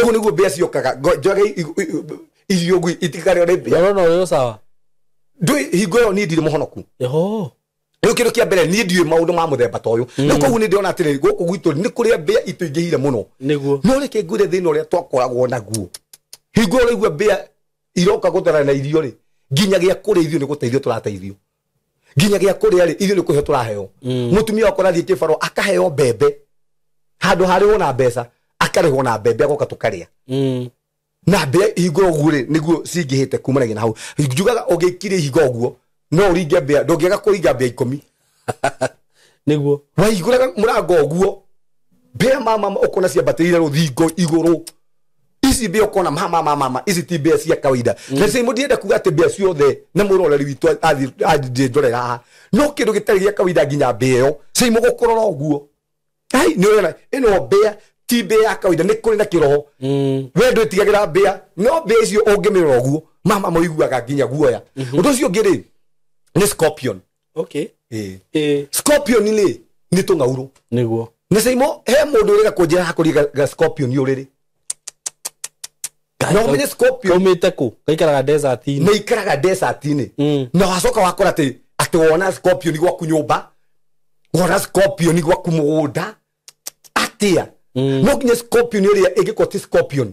ugu niguo mbea ciokaga njoge irio ngui itikare ri mbea no yo sawa ndui hingo yo ni ndire muhonoku riu kindu kia mbere ni ndiwe maundu ma muthemba toyu ni koguo ni ndiona atiri guku gwitu ni kuria mbea ituingihire muno niguo no reke ngure thina uria twakoragwo naguo hingo rigwa mbea iroka gutara na irio ri nginya gia kuria ithio ni guteithio turateithio nginya gia kuria ri ithio ni kuhe turaheo mutumia wako nathie kibaro akaheo mbembe handu hariho na mbeca akarehwo na mbembe agoka tukaria na mbea hingo uguo ri niguo cingihite kumanagia na hau njugaga ugikire hingo uguo no uringe mbea ndungiaga kuringa mbea 10 niguo waiguraga murango uguo mbea mama ukona cia batirira ruthingo iguru ici mbea ukona mama ici ti mbea cia kawaida na sai mudienda kuga ati mbea ciothe na muroreri witu athi ndorera no kindu gitari gia kawaida ginya mbea sai mugukorora uguo ai ni ona ino mbea ti mbea kawaida ni kuri na kiroho we ndwitigagira mbea no mbea icio ungimirora uguo mama moiguaga ginya guoya undu ucio ngiri ni scorpion. Okay. Scorpion ni tungauru niguo ni saimo he mundu uriga kunjira hakuri ga scorpion yuriri no menye scorpion umite ku kaikaraga desert ni ne ikaraga desert ni na wacoka wakora ati wona scorpion gwaku nyumba wona scorpion gwaku mugunda atia no ginya scorpion iria igikoti scorpion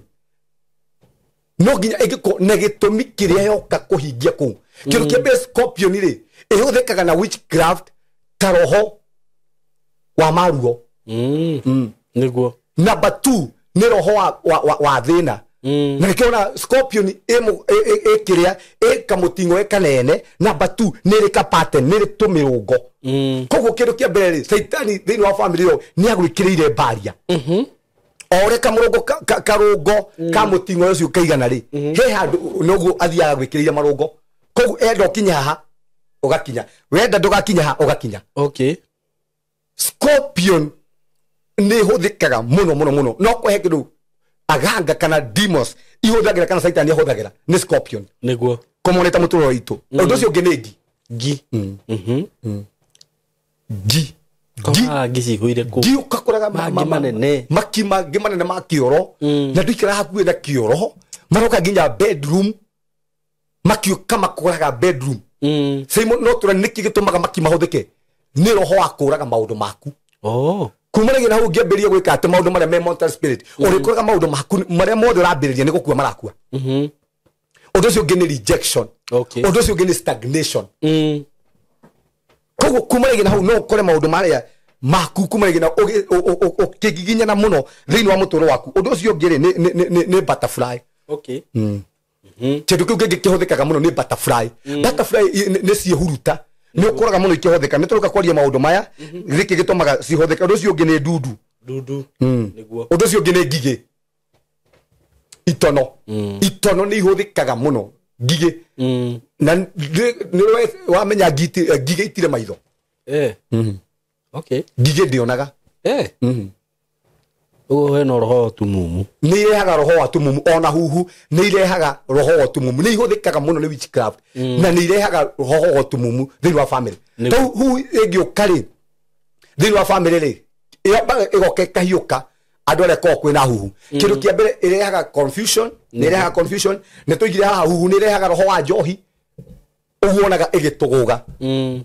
no ginya igiko negitumi kiria yoka kuhingia ku kindu kia scorpion ri ihuthikaga na witchcraft taroho wa maruo niguo number 2 ni roho wa thina na kiona scorpion ekiria ekamutingo ekanene number 2 ni rika pattern ni tumirungo koguo kindu kia mbere saitani thini wa family yo ni agwikirire baria ore kamurungo karungo kamutingo ucio kaigana ri he handu noguo athia gwikirire marungo koguo endo kinya ha ugakinya wenda ndugakinya ha ugakinya. Okay. Scorpion ni huthikaga muno no ko hekiru aganga kana demons ihuthagira kana saitani ihuthagira ni scorpion niguo komoneta muturo itu undu cio nginegi gi gi huire ku gi ukakoraga manene mangi manene ma kioro na ndikira hakuwe na kioro maroka ginya bedroom makio kama koraga bedroom simo no tura niki gitumaga makimahuthike ni roho akuraga maundu maku kumaragira na hau ngiambiria gwika ati maundu maria me mental spirit urikoraga maundu maku maria mothe urambiriria ni gukua marakua undu ucio ngi ni rejection undu ucio ngi ni stagnation koguo kumaragira na hau no ukore maundu maria maku kumaragira ukigiginya na muno thiini wa muturo waku undu ucio ngiri ni butterfly. Okay. Kindu kiu kingi kihuthikaga muno ni butterfly. Butterfly ni cihuruta ni ukoraga muno ikihuthika ni turuka kwaria maundu maya giki gitumaga cihuthika undu ucio ngi ni ndudu niguo undu ucio ngi ni ngigi itono ni ihuthikaga muno ngigi na ni wamenya ngigi itire maitho okay ngigi ndionaga ugo heno roho tumumu ni irehaga roho wa tumumu ona huhu ni irehaga roho wa tumumu ni ihuthikaga muno ni witchcraft na ni irehaga roho wa tumumu thini wa family to hu egiukari thini wa family ri igoke kahiuka andu aria ko kwina huhu kindu kia mbere irehaga confusion ni irehaga confusion ni tuigire haha huhu ni irehaga roho wa njohi uwonaga igituguga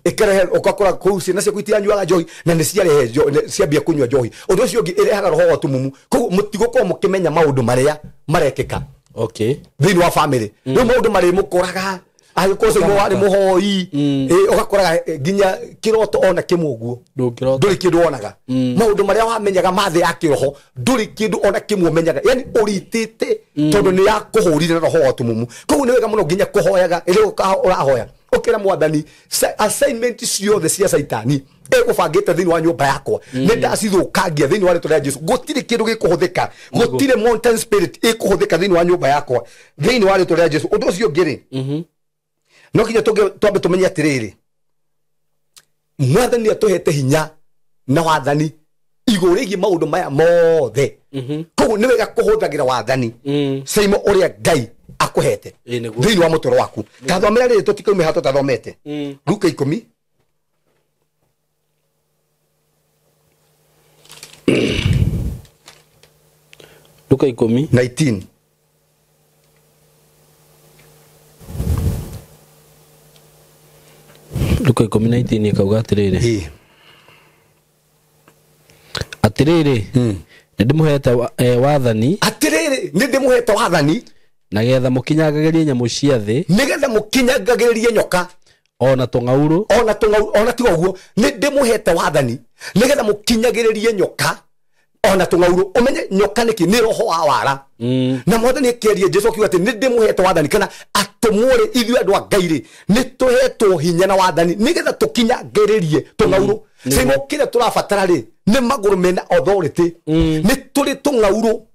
ikarehe ukakora kuusi na cia kwitira nyuaga njohi na ni ciarehe ciambia kunywa njohi undu ucio ngi irehaga roho wa tumumu koguo mutiguko mukimenya maundu maria marekeka thini wa family no maundu mari mukoraga agikoze mo wari muhoi ugakoraga ginya kiroto ona kimuguo nduri kindu onaga maundu maria wamenyaga mathe ya kiroho nduri kindu ona kimumenyaga yani uritite tondu ni ya kuhurira roho wa tumumu koguo ni wega muno ginya kuhoyaga ile urahoya ukira mwathani assignment ciothe cia saitani egubangite thini wa nyumba yakwa ni ndacithukangia thini wa ritwa ria Jesu gutire kindu gikuhuthika gutire mountain spirit ikuhuthika thini wa nyumba yakwa thini wa ritwa ria Jesu undu ucio ngiri no kinya twambe tumenye atiriri mwathani atuhete hinya na wathani iguru rigi maundu maya mothe koguo ni wega kuhuthagira wathani saimo uria Ngai akuhete thini wa mutoro waku tathomera riri tutikume hato tathomete Luka 10 Luka 10:19 Luka 10:19 ikauga atiriri atiriri ndimuhete wathani atiriri ndimuhete wathani na getha mukinyagagirie nyamu cia thi nigetha mukinyagagirie nyoka ona tungauru ona tiga uguo ndimuhete wathani nigetha mukinyagiririe nyoka ona tungauru umenye nyoka niki ni roho wa wara na mwathani akiaria Jesu akiuga ati ndimuhete wathani kana atumure ithu andu a Ngai ri ni tuhetwo hinya na wathani nigetha tukinyagiririe tungauru simo kile turabatara ri ni maguru mena authority ni turi tungauru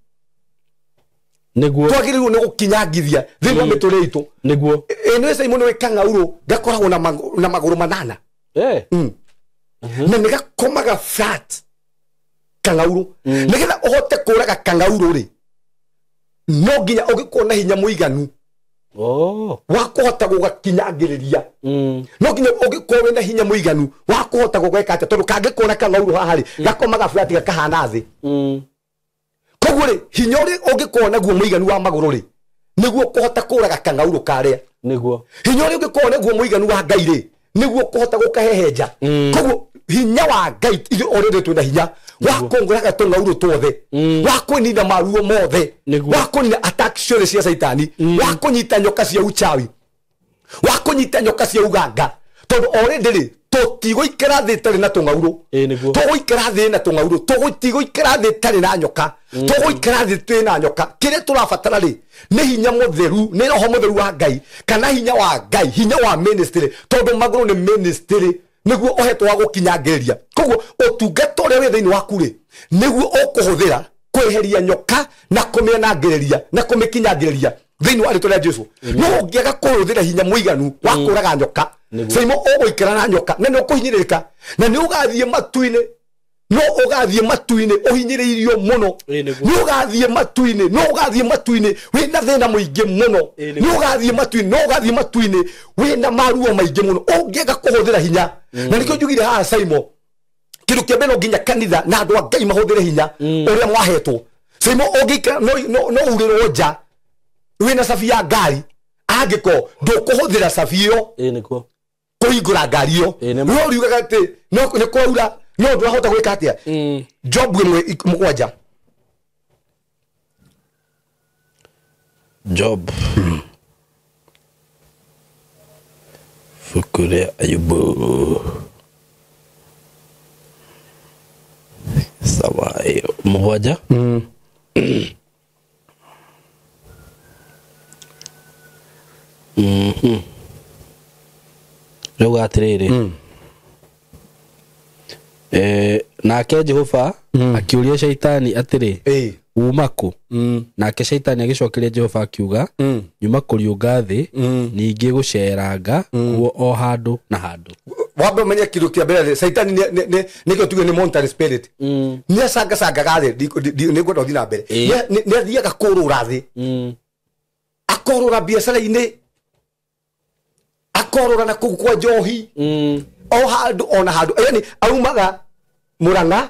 niguo twagirirwo ni gukinyangithia thiini wa mituri itu niguo eno esa imono wekangauro gakoragwo na maguru manana na nigakomaga flat kangauru nigetha uhote kuraga kangauru ri no nginya ugikona hinya muiganu wa kuhota gugakinyangiriria no nginya ugikona na hinya muiganu wa kuhota gugweka ate tondu kangikona kangauru haha ri gakomaga flat gakahana thi koguo ri hinya uri ugikona guo muiganu wa maguru ri niguo kuhota kuraga kangauru karia niguo hinya uri ugikona guo muiganu wa Ngai ri niguo kuhota gukahehenja koguo hinya wa Ngai ithu already twina hinya wa kongora tungauru twothe wa kunina maruo mothe wa kunina attack ciothe cia saitani wa kunyita nyoka cia uchawi wa kunyita nyoka cia uganga tondu already ri tutigoikara thi tari na tungauru tugoikara thi na tungauru tugutigoikara thi tari na nyoka tugoikara thi twina nyoka kire turabatara ri ni hinya mutheru ni roho mutheru wa Ngai kana hinya wa Ngai hinya wa ministry tondu maguru ni ministry niguo ohetwo wa gukinyangiriria koguo utungata uria wi thiini waku ri niguo ukuhuthira kweheria nyoka na kumienangiriria na kumikinyangiriria thiini wa ritwa ria Jesu no ungiaga kuhuthira hinya muiganu wa kuraga nyoka saimo uguikara na nyoka na ni ukuhinyiririka na ni ugathie matu-ini no ugathie matu-ini uhinyiriirio muno ni ugathie matu-ini no ugathie matu-ini wina thina muingi muno ni ugathie matu-ini no ugathie matu-ini wina maruo maingi muno ungiaga kuhuthira hinya na nikio njugire haha Saimo kindu kia mbere nginya kanitha na andu a Ngai mahuthire hinya uria mwahetwo Saimo ungikara no urirwo nja wina safi ya ngari angiko ndukuhuthira safi iyo nikuo kuhingura ngari iyo no riugaga ati no ni kwaura no ndurahota gwika atia Job 1:7 Job Fukure Ayubu sawa mmoja Rauga atiriri nake Jehova akiuria shaitani atiri umaku nake shaitani agicokeria Jehova akiuga nyuma kuriunga thi ningi guceranga kuo o handu na handu wambe menye kindu kia mbere shaitani ni gyo tuge ni monetary spirit ni acanga gathi ni ngwenda uthi na mbere ni athiaga kurura thi akorura biacara-ini akorura na kugwa njohi o handu ona handu yani aumaga Murang'a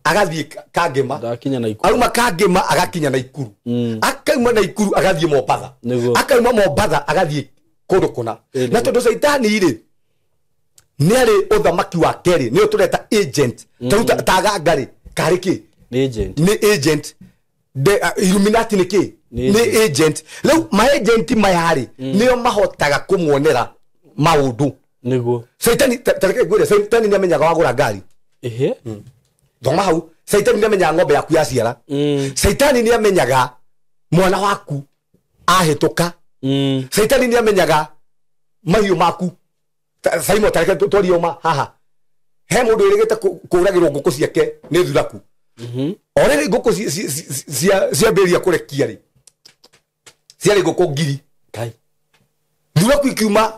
agathie Kangema auma Kangema agakinya Naikuru akauma Naikuru agathie Mombatha akauma Mombatha agathie kundu kuna na tondu shaitani ri ni ari uthamaki wa keri ni utureta agent taruta tagangari kariki ni agent de Illuminati ni ki ni agent leu ma agent mayari nio mahotaga kumwonera maundu niguo shaitani tareke gwire shaitani ni amenyaga wagura ngari thoma hau shaitani ni amenyaga ng'ombe yaku yaciara shaitani ni amenyaga mwana waku ahituka shaitani ni amenyaga mahiu maku Saimo tareke twario ma haha he mundu irigite kuragirwo nguku ciake ni thuraku orere nguku cia beria kurekia ri ciari nguku ngiri kai thuraku ikiuma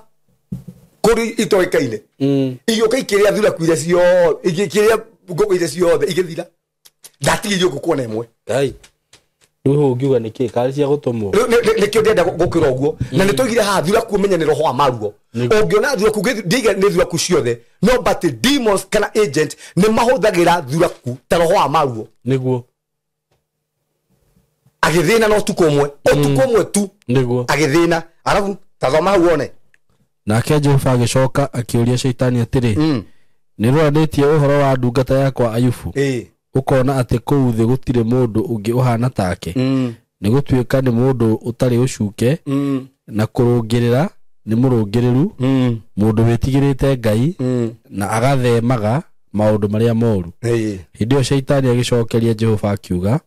kuri itoikaine igioka ikiria thuraku ire cio ikiria nguku ire ciothe igithira ndatigirio nguku na imwe kai Nuhu ngiuga niki kari cia gutumwo nikio ndenda gukira uguo na nitugire ha thuraku menye ni roho wa maruo ungiona thuraku ndiga ni thuraku ciothe no but demons kana agent ni mahuthagira thuraku ta roho wa maruo niguo agithina no tukomwe tu niguo agithina arafu tathoma huone nake Jehova agicoka akiuria shaitani atiri niroranĩtie uhoro wa ndungata yakwa Ayubu ukona ati kuu thi gutire mundu ungi uhana take ni gutuika ni mundu utari ucuke na kurungirira ni murungiriru mundu wetigirite Ngai na agathemaga maundu maria moru hindio shaitani agicokeria Jehova akiuga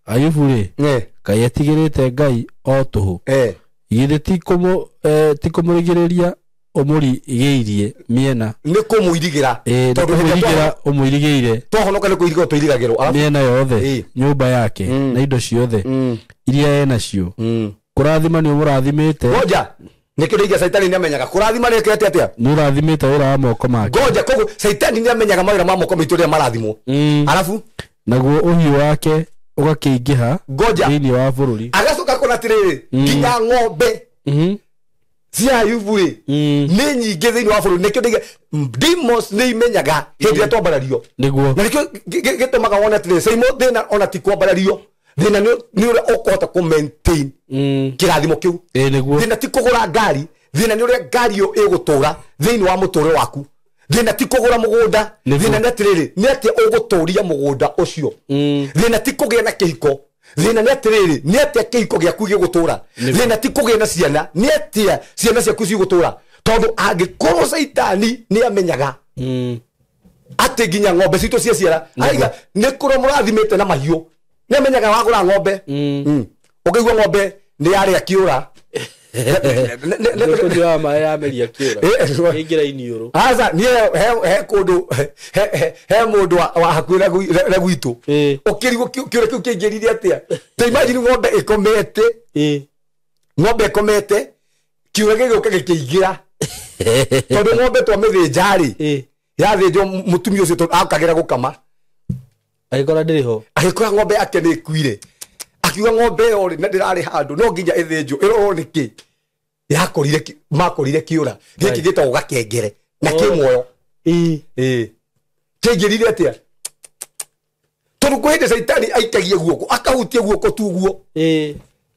Ayubu ri Ngai etigirite Ngai o tuhu igithe tikumurigiriria omuri igeirie miena ni kumuirigira umuirigire twahonoka ni kuiriga tuirigagirwo miena yothe nyumba yake na indo ciothe iria ena cio kurathima ni umurathimite goja nikiriga saitani ni amenyaga kurathima ni kete atia ni urathimite wira wa moko make goja kogu saitani ni amenyaga mawira ma moko mitu ria marathimwo alafu naguo uhiu wake ugakiingiha thini wa bururi agacoka kona tiriri nginya ng'ombe cia Ayubu ni nyingi thini wa bururi nikio ndiga demons ni imenyaga hindi ya twambarario niguo na nikio gitumaga wona tiriri saimo thina ona ti kwambarario thina ni uri ukuhota ku maintain kirathimo kiu niguo thina ti kugura ngari thina ni uri ngari yo igutura thini wa mutore waku thina ti kugura mugunda thina ni atiriri ni ati uguturia mugunda ucio thina ti kugia na kihiko thina ni atiriri ni ati kihiko giaku gigutura thina ti kugia na ciana ni ati ciana ciaku cigutura tondu angikorwo saitani ni amenyaga ati ginya ng'ombe citu cia ciara aiga ni kuro murathimite na mahiu ni amenyaga wagura ng'ombe ukaigua ng'ombe ni yari akiura ndio ma ya meria kiura ingira iniuru aza ni he kundu he mundu wa hakwira na gwitu ukirigo kiura kiu kingirire atia ta imagine ng'ombe ikomete kiura giguka gikiingira tondu ng'ombe twamithijari yathinjo mutumia ucio akagira gukama agikora ndiriho agikora ng'ombe yake ni kuire akiuga ng'ombe yo na ndirari handu no nginya ithinjo iro niki yakorire makorire kiura giki gitagwo gakengere na kimwoyo kingirire atia tondu kwende saitani aikagie guoko akahutie guoko tuguo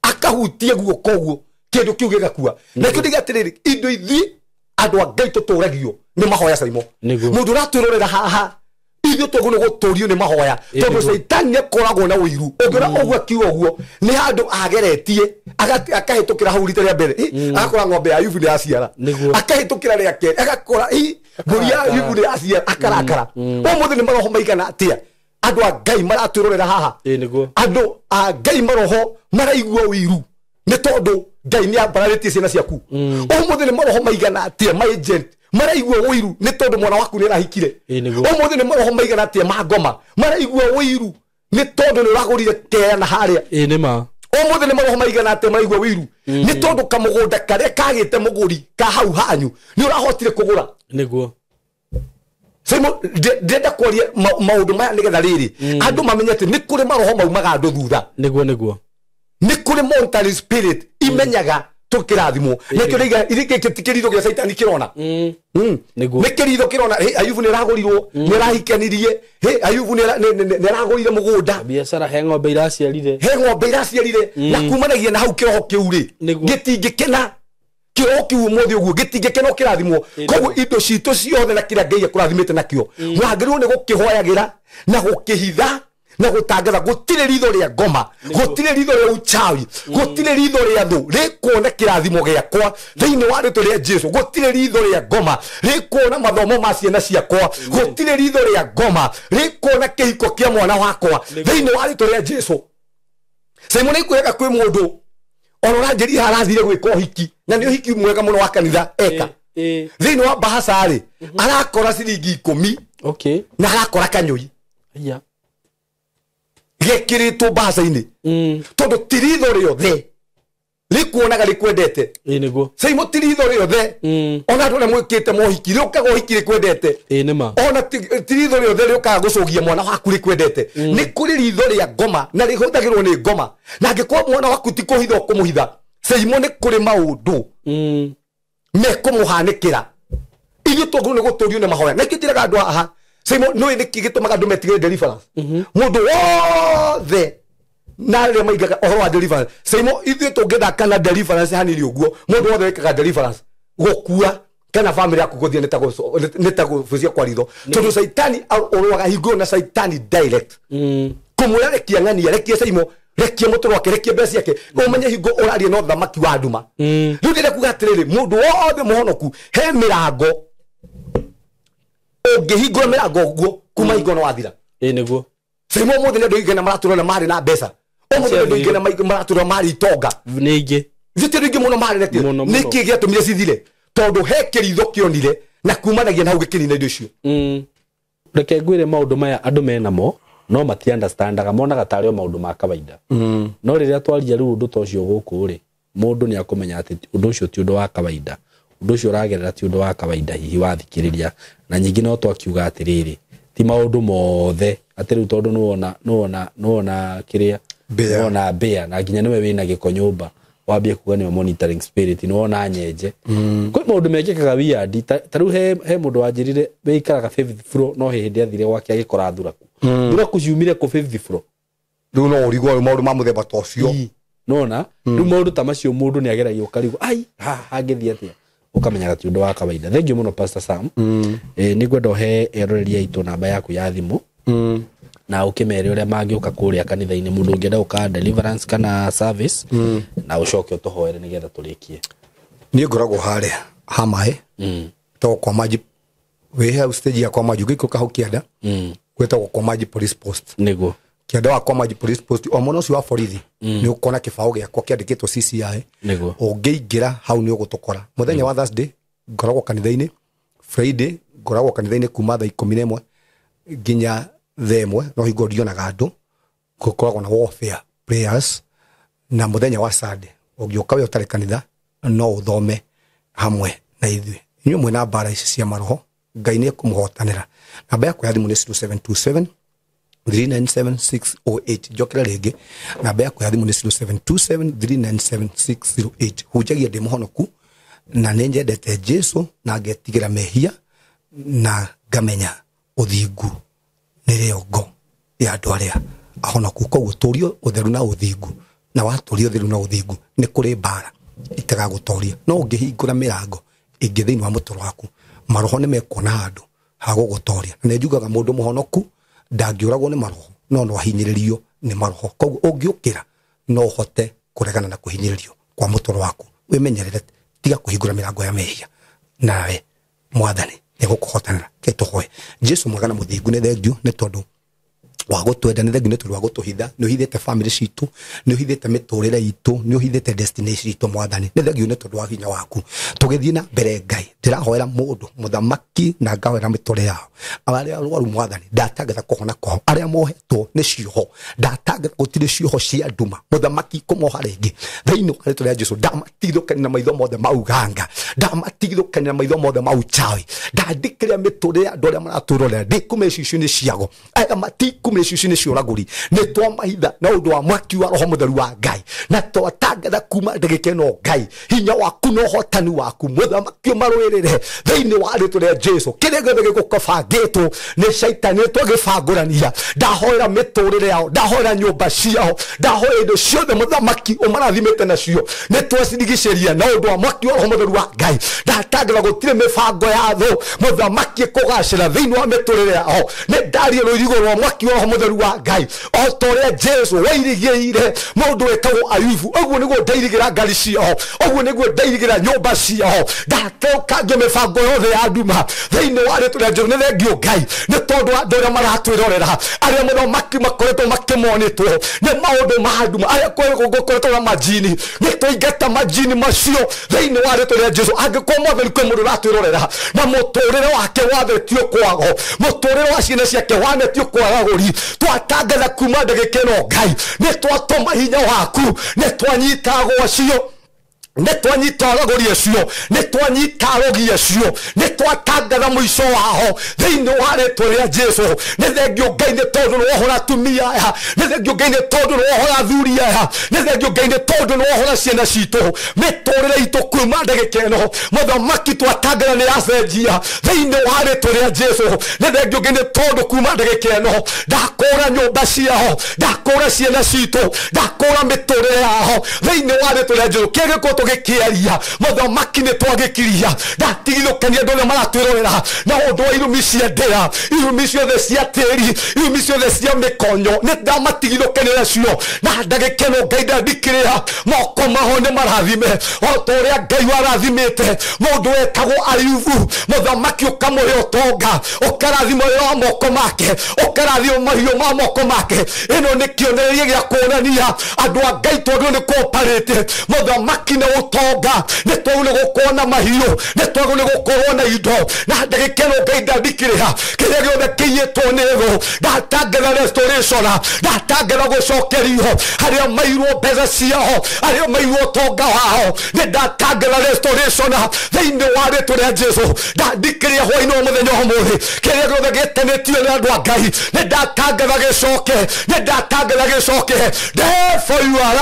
akahutie guoko guo kindu kiu gigakua na kindu gigatiriri indo ithi andu angai tuturagio ni mahoya saimo mundu raturorera haha ithu tugu ni guturio ni mahoya tondu saitani akoragwo na wiru ungira ogwa kiugo guo ni handu ageretie akahitukira hau rita ria mbere agakora ng'ombe ya Ayubu ni aciara akahitukira ria keri agakora mburi ya Ayubu ni aciara akarakara umuthi ni maroho maigana atia andu angai maraturorera haha andu angai maroho maraigua wiru ni tondu ngai ni ambararitie ciana ciaku umuthi ni maroho maigana atia my agent maraigua wiru ni tondu mwana waku ni arahikire umuthi ni maroho maigana atia magoma maraigua wiru ni tondu ni uragurire keana haria nima umuthi ni maroho maigana atia maraigua wiru ni tondu kamugunda karia kagite muguri ka hau hanyu ni urahotire kugura niguo simo ndenda kwaria maundu maya nigetha riri andu mamenyete ni kuri maroho maumaga andu thutha niguo ni kuri monetary spirit imenyaga tukirathimo nekio riga irike kitikirido gya saitani kirona niguo nikirido kirona Ayubu ni ragurirwo ni rahikanirie Ayubu ni ragurire mugunda biashara he ng'ombe iraciarire na kumanagia na hau kiroho kiuri gitingikena kiroho kiu umuthi uguo gitingikena kirathimo koguo indo citu ciothe na kira Ngai akurathimite nakio mwagirwo ni gukihoyagira na gukihitha na gutangatha gutire ritho ria ngoma gutire ritho ria uchawi gutire ritho ria thu rikuona kirathimo giakwa thiini wa rito ria Jesu gutire ritho ria ngoma rikuona mathomo ma ciana ciakwa gutire ritho ria ngoma rikuona kihiko kia mwana wakwa thiini wa rito ria Jesu Simon ikuyaga kwi mundu onora njeri harathire gwika uhiki na ni uhiki mwega muno wa kanitha eka thiini wa bahasari arakora ciringi 10 na arakora kanyoi gekiritwo bahasa-ini tondu tiritho riothe rikuonaga rikwendete niguo saimo tiritho riothe ona andu mwikite mohiki riukaga uhiki rikwendete nima ona tiritho riothe riukaga gucugia mwana waku rikwendete ni kuri ritho ria ngoma na rihuthagirwo ni ngoma na angikwa mwana waku ti kuhitha kumuhitha saimo ni kuri maundu mekumuhanikira ithu tugu ni guturio ni mahoya na kitiraga andu aha Saimo no ni kigitumaga andu metigire deliverance mundu wothe na ria maigaga ohoro wa deliverance Saimo ithu tungitha kana deliverance haniri uguo mundu wothe wikaga deliverance gukua kana family yaku guthie netagufucia kwa ritho tondu saitani urwaga hingo na saitani direct kumwira rekia ng'ania rekia Saimo rekia mutoro wake rekia mbeca ciake umenye hingo uraria no thamaki wa nduma riu ndire kuga atiriri mundu wothe muhonoku he mirango ungihingura mirango guo kuma ingono wathira niguo Saimo muthi ndio igena maraturona mari na mbeca umuthi ndio igena maraturona mari itonga ningi zitiri ingi muno mari rekio niki giatumire cithire tondu he kiritho kionire na kumanagia na ugikirina indo icio reke ngwire maundu maya andu menamo no mati understandaga monaga tareo maundu ma kawaida no riria twaria riu undu tocio guku ri mundu ni akumenya ati undu ucio ti undu wa kawaida undu ucio uragerera ti undu wa kawaida hihi wathikiriria na nyingi no twakiuga atiriri ti maundu mothe ati riu tondu nuona kiria nuona bea na nginya niwe wina giko nyumba wambie kuga ni monitoring spirit nuona nyenje kwi maundu mekikaga weird tariu he mundu wanjirire weikaraga 5th floor no hindi athire gwake agikora thuraku thuraku ciumire ku 5th floor riu no urigwo maundu ma muthemba tocio nona riu maundu ta macio mundu ni ageragia ukarigo ai hangithia atia ukamenyaga ti undu wa kawaida thank you muno Pastor Sam ni ngwenda he eroreria itu namba yaku ya thimu na ukimere uria mangiuka kuria kanitha-ini mundu ungienda uka deliverance kana service na ucoke utohoere nigetha turikie ni ngoragwo haria hamae to kwa maji we have stage ya kwa maji gikuka hukienda gwetagwo kwa maji police post niguo kienda wa kwa maji police post o mono cio wa borithi ni ukona kibao giakwa kiandikitwo CCI niguo ungiingira hau ni ugutukora muthenya wa Thursday ngoragwo kanitha-ini Friday ngoragwo kanitha-ini kuma thaa 11 nginya themwe no higorio na gando gukoragwo na warfare prayers na muthenya wa Sunday ungioka we utari kanitha no uthome hamwe na ithui inyo mwena bara ici cia maroho ngai ni kumuhotanira namba yakwa ya thimu ni 0727 397608 jokera rege namba yakwa ya thimu ni 0727 397608 hujagia ndi muhonoku na nenjendete Jesu na ngetigira mehia na ngamenya uthingu niriongo ya andu aria ahonoku koguo turio utheru na uthingu na waturio utheru na uthingu ni kuri bara itagagutoria no ungihingura mirango ingi thiini wa mutoro waku maroho ni mekuona handu ha gugutoria na njugaga mundu muhonoku ndangiuragwo ni maroho no ahinyiririo ni maroho koguo ungiukira no hote kuregana na kuhinyiririo kwa mutoro waku wimenyerere tiga kuhingura mirango ya mehia nawe mwathani nigukuhotanira ketuhoe Jesu mwagana muthingu ni thengiu ni tondu wa gutwenda ni thengiu ni tondu wa gutuhitha ni uhithite family citu ni uhithite miturire itu ni uhithite destination itu mwathani ni thengiu ni tondu wa hinya waku tugithie na mbere ngai ndirahoera mundu muthamaki na ngawera miture yao abaria arwaru mwathani ndatangatha kuhona kwao aria mohetwo ni cioho ndatangatha gutire cioho cia nduma muthamaki kumoha ringi thiini wa ritwa ria Jesu ndamatigithukania na maitho mothe mau ganga ndamatigithukania na maitho mothe mau chawi ndandikire miture ya andu aria maraturorera ndikumecicio ni ciago aya matikumecicio ni cioraguri ni twa mahitha na undu wa mwaki wa roho mutheru wa ngai na twatangatha kuma ndagika ino ngai hinya waku no hotani waku muthamaki marwirire thiini wa ritwa ria Jesu kirege gikukabangitwo ni shaitani twagibangurania ndahoera miturire yao ndahoera nyumba ciao ndahoera indo ciothe muthamaki umarathimite nacio ni twacirigiceria na undu wa mwaki wa roho mutheru wa ngai ndatangatha gutire mibango ya thu muthamaki kugacira thiini wa miturire yao ni ndarie ruirigo rwa mwaki wa roho mutheru wa ngai o toria Jesu wairigiire mundu wetagwo Ayubu oguo niguo ndairigira ngari ciao oguo niguo ndairigira nyumba ciao ndatokangia mibango yothe ya nduma thiini wa ritwa ria Jesu ni thengio ngai ni tondu andu aria maratwirorera aria muthamaki makoretwo makimonitwo ni maundu ma nduma aria koretwo na majini ni twaingata majini macio thiini wa ritwa ria Jesu angikorwo mwathani kwi mundu uratwirorera na muturire wake wathetio kwago muturire wa ciana ciake wanetio kwagaguri twatangatha kuma ndagika ino ngai ni twatuma hinya waku ni twanyita gwacio ni twanyita agori acio ni twanyita arogi acio ni twatangatha muico wao thiini wa ritwa ria Jesu ni thengio ngai ni tondu ni wohora atumia aya ni thengio ngai ni tondu ni wohora athuri aya ni thengio ngai ni tondu ni wohora ciana citu miturire itu kuma ndagika ino muthamaki twatangatha ni acenjia thiini wa ritwa ria Jesu ni thengio ngai ni tondu kuma ndagika ino ndakura nyumba ciao ndakura ciana citu ndakura miturire yao thiini wa ritwa ria Jesu kigiko tugikiaria muthamaki ni twagikiria ndatigithukania andu aria maratwirorera na undu wa irumi cia ndera irumi ciothe cia tiri irumi ciothe cia mikonyo ni ndamatigithukania nacio na ndagika ino ngai ndandikirira moko maho ni marathime o toria ngai warathimite mundu wetagwo Ayubu muthamaki ukamuhe utonga ukarathima wa moko make ukarathima mahiu ma moko make ino ni kionereria gia kuonania andu a ngai tondu ni cooperate muthamaki na utonga nitwagune gukona mahiyo nitwagune gukona indo na ndagikeno gaida dikiriha kiria giothe kiyetwo nego ndatangatha restoration ndatangatha gucokerio haria mairwo mbeca ciao haria mairwo tonga wao ndatangatha restoration thiini wa rĩtwa rĩa Jesu ndandikĩria hwaĩ-inĩ wa mũthenya ũmũthĩ kĩrĩa gĩothe gĩtenetio nĩ andũ a Ngai nĩndatangatha gĩcoke nĩndatangatha gĩcoke therefore you are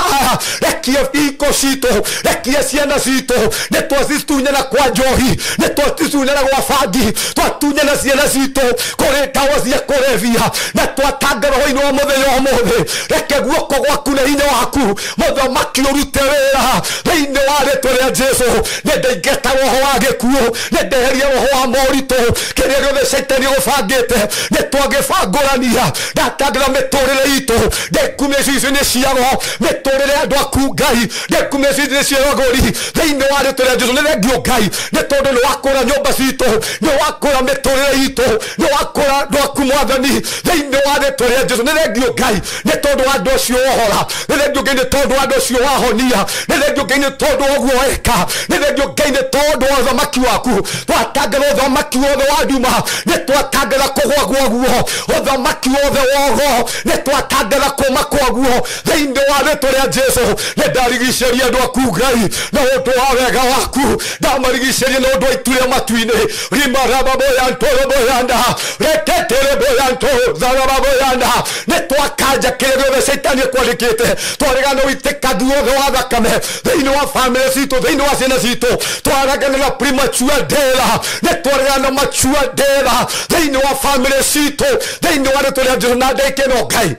rekia iko citũ rekia ciana citũ nĩtwacitunyana kwa njohi nĩtwacitunyana gwa bangi twatunyana ciana citũ kũrĩ ndawa cia kũrebia na twatangatha hwaĩ-inĩ wa mũthenya ũmũthĩ reke guoko gwaku na hinya waku mũthamaki ũrute wĩra thĩinĩ wa rĩtwa rĩa Jesu nĩndaingata roho wa gĩkuũ nĩndeheria roho wa moritũ kĩrĩa gĩothe Saitani gũbangĩte nĩtwagĩbangũrania ndatangatha mĩtũrĩre itũ ndekumia cicio-inĩ ciao mĩtũrĩre andũ aku Ngai ndekumia cicio-inĩ cia agũri thĩinĩ wa rĩtwa rĩa Jesu nĩthengio Ngai nĩ tondũ nĩwakũra nyũmba citũ nĩwakũra mĩtũrĩre itũ nĩwakũra andũ aku Mwathani thĩinĩ wa rĩtwa rĩa Jesu nĩthengio Ngai nĩ tondũ wa andũ acio wohora nĩthengio Ngai nĩ tondũ wa andũ acio wahonia nĩthengio Ngai nĩ tondũ wa ũguo weka nĩthengio Ngai nĩ tondũ wa ũthamaki waku twatangatha ũthamaki wothe wa nduma nĩtwatangatha kũgũa gwaguo ũthamaki wothe wogo nĩtwatangatha kũma kwaguo thĩinĩ wa rĩtwa rĩa Jesu nĩndarigicĩria andũ aku Ngai na ũndũ wa wega waku ndamarigicĩria na ũndũ wa itu rĩa matu-inĩ rimarababoyantoroboyanda reketereboyanto zarababoyanda nĩtwakanja kĩrĩa gĩothe Saitani ekwandĩkĩte twaregana ũitĩkangu wothe wa thakame thĩinĩ wa famĩlĩ citũ thĩinĩ wa ciana citũ twaragana na premature death nĩtwaregana mature death thĩinĩ wa famĩlĩ citũ thĩinĩ wa rĩtwa rĩa Jesu na ndĩkĩno Ngai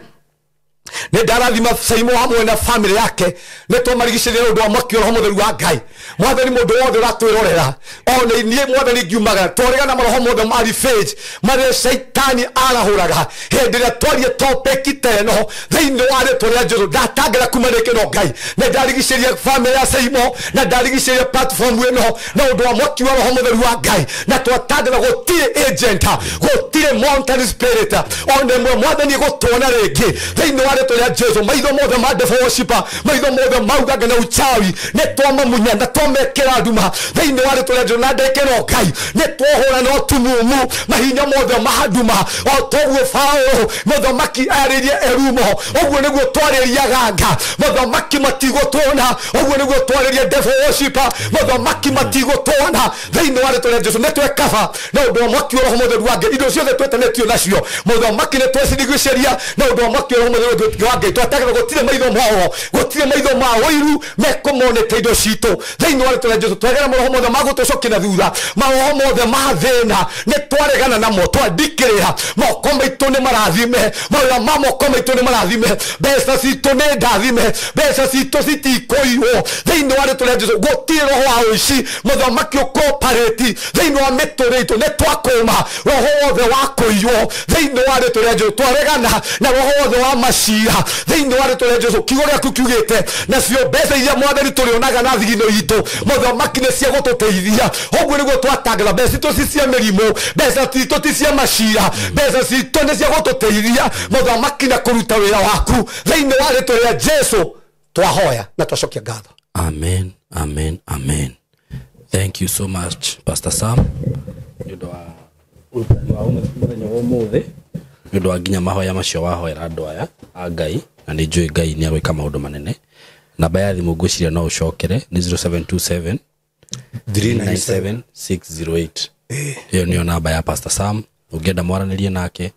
nĩndarathima Saimo hamwe na family yake nĩtwamarigicĩria ũndũ wa mwaki roho mũtheru wa Ngai Mwathani mũndũ wothe ũratwĩrorera ona niĩ Mwathani ngiumaga twaregana maroho mothe ma revenge marĩa Saitani arahũraga hĩndĩ ĩrĩa twaria topic ta ĩno thĩinĩ wa rĩtwa rĩa Jesu ndatangatha kuma rĩkĩno Ngai nĩndarigicĩria family ya Saimo na ndarigicĩria platform ĩno na ũndũ wa mwaki wa roho mũtheru wa Ngai na twatangatha gũtirĩ agent gũtirĩ mountain spirit ona ĩmwe Mwathani gũtwona rĩngĩ thĩinĩ wa rĩtwa rĩa Jesu maitho mothe ma devil worshiper maitho mothe maugaga na uchawi nĩtwamamunya na twamekĩra nduma thĩinĩ wa rĩtwa rĩa Jesu na ndĩkĩro Ngai nĩtwohũra na ũtumumu mahinya mothe ma nduma o toguo Paulo mũthamaki arĩrie Erumo ũguo nĩguo twarĩriaga Nga mũthamaki matigũtwona ũguo nĩguo twarĩria devil worshiper mũthamaki matigũtwona thĩinĩ wa rĩtwa rĩa Jesu nĩtwekaba na ũndũ wa mwaki wa roho mũtheru wa Ngai indo ciothe twetanĩtio nacio mũthamaki nĩtwecirigicĩria na ũndũ wa mwaki wa roho mũtheru wa Ngai twatangatha gũtirĩ maitho mao gũtirĩ maitho ma ũiru mekũmoneka indo citũ thĩinĩ wa rĩtwa rĩa Jesu twagera maroho mothe ma gũtũcokia na thutha maroho mothe ma thĩna nĩtwaregana namo twandikĩrĩra moko maitũ nĩ marathime mawĩra ma moko maitũ nĩ marathime mbeca citũ nĩ ndathime mbeca citũ citikũiywo thĩinĩ wa rĩtwa rĩa Jesu gũtirĩ roho wa ũici mũthamaki ũkooparĩti thĩinĩ wa mĩtũrĩre itũ nĩtwakũma roho wothe wa kũiywo thĩinĩ wa rĩtwa rĩa Jesu twaregana na roho wothe wa macira thĩinĩ wa rĩtwa rĩa Jesu kiugo gĩaku kiugĩte nacio mbeca iria Mwathani tũrĩonaga na thigino itũ mũthamaki nĩ cia gũtũteithia ũguo nĩguo twatangatha mbeca citũ ci cia mĩrimũ mbeca citũ ti cia macira mbeca citũ nĩ cia gũtũteithia mũthamaki na kũruta wĩra waku thĩinĩ wa rĩtwa rĩa Jesu twahoya na twacokia ngatho. Amen, amen, amen. Thank you so much Pastor Sam nĩũndũ wa ũrutani wa mũthenya wa ũmũthĩ nĩũndũ wa nginya mahoya macio wahoera andũ aya a Ngai na nĩ njũĩ Ngai nĩ arwĩka maũndũ manene. Namba ya thimũ ngwĩciria no ũcokere nĩ 0727 397 608. Hiyo nĩyo namba ya Pastor Sam. Ũngĩenda mwaranĩrie nake,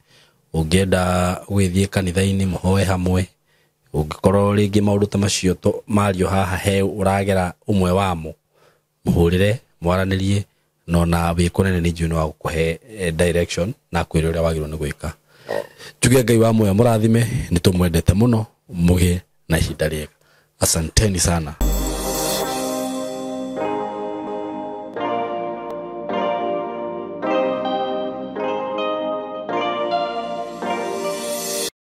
ũngĩenda gwĩthiĩ kanitha-inĩ mũhoe hamwe, ũngĩkorwo rĩngĩ maũndũ ta macio mario haha he ũragera ũmwe wamo, mũhũrĩre mwaranĩrie na wĩko nene nĩ njũĩ no gũkũhe direction na kwĩra ũrĩa wagĩrĩirwo nĩ gwĩka. Njuge Ngai wa muoyo mũrathime, nĩ tũmwendete mũno, mũgĩe na ihinda rĩega. Asanteni sana.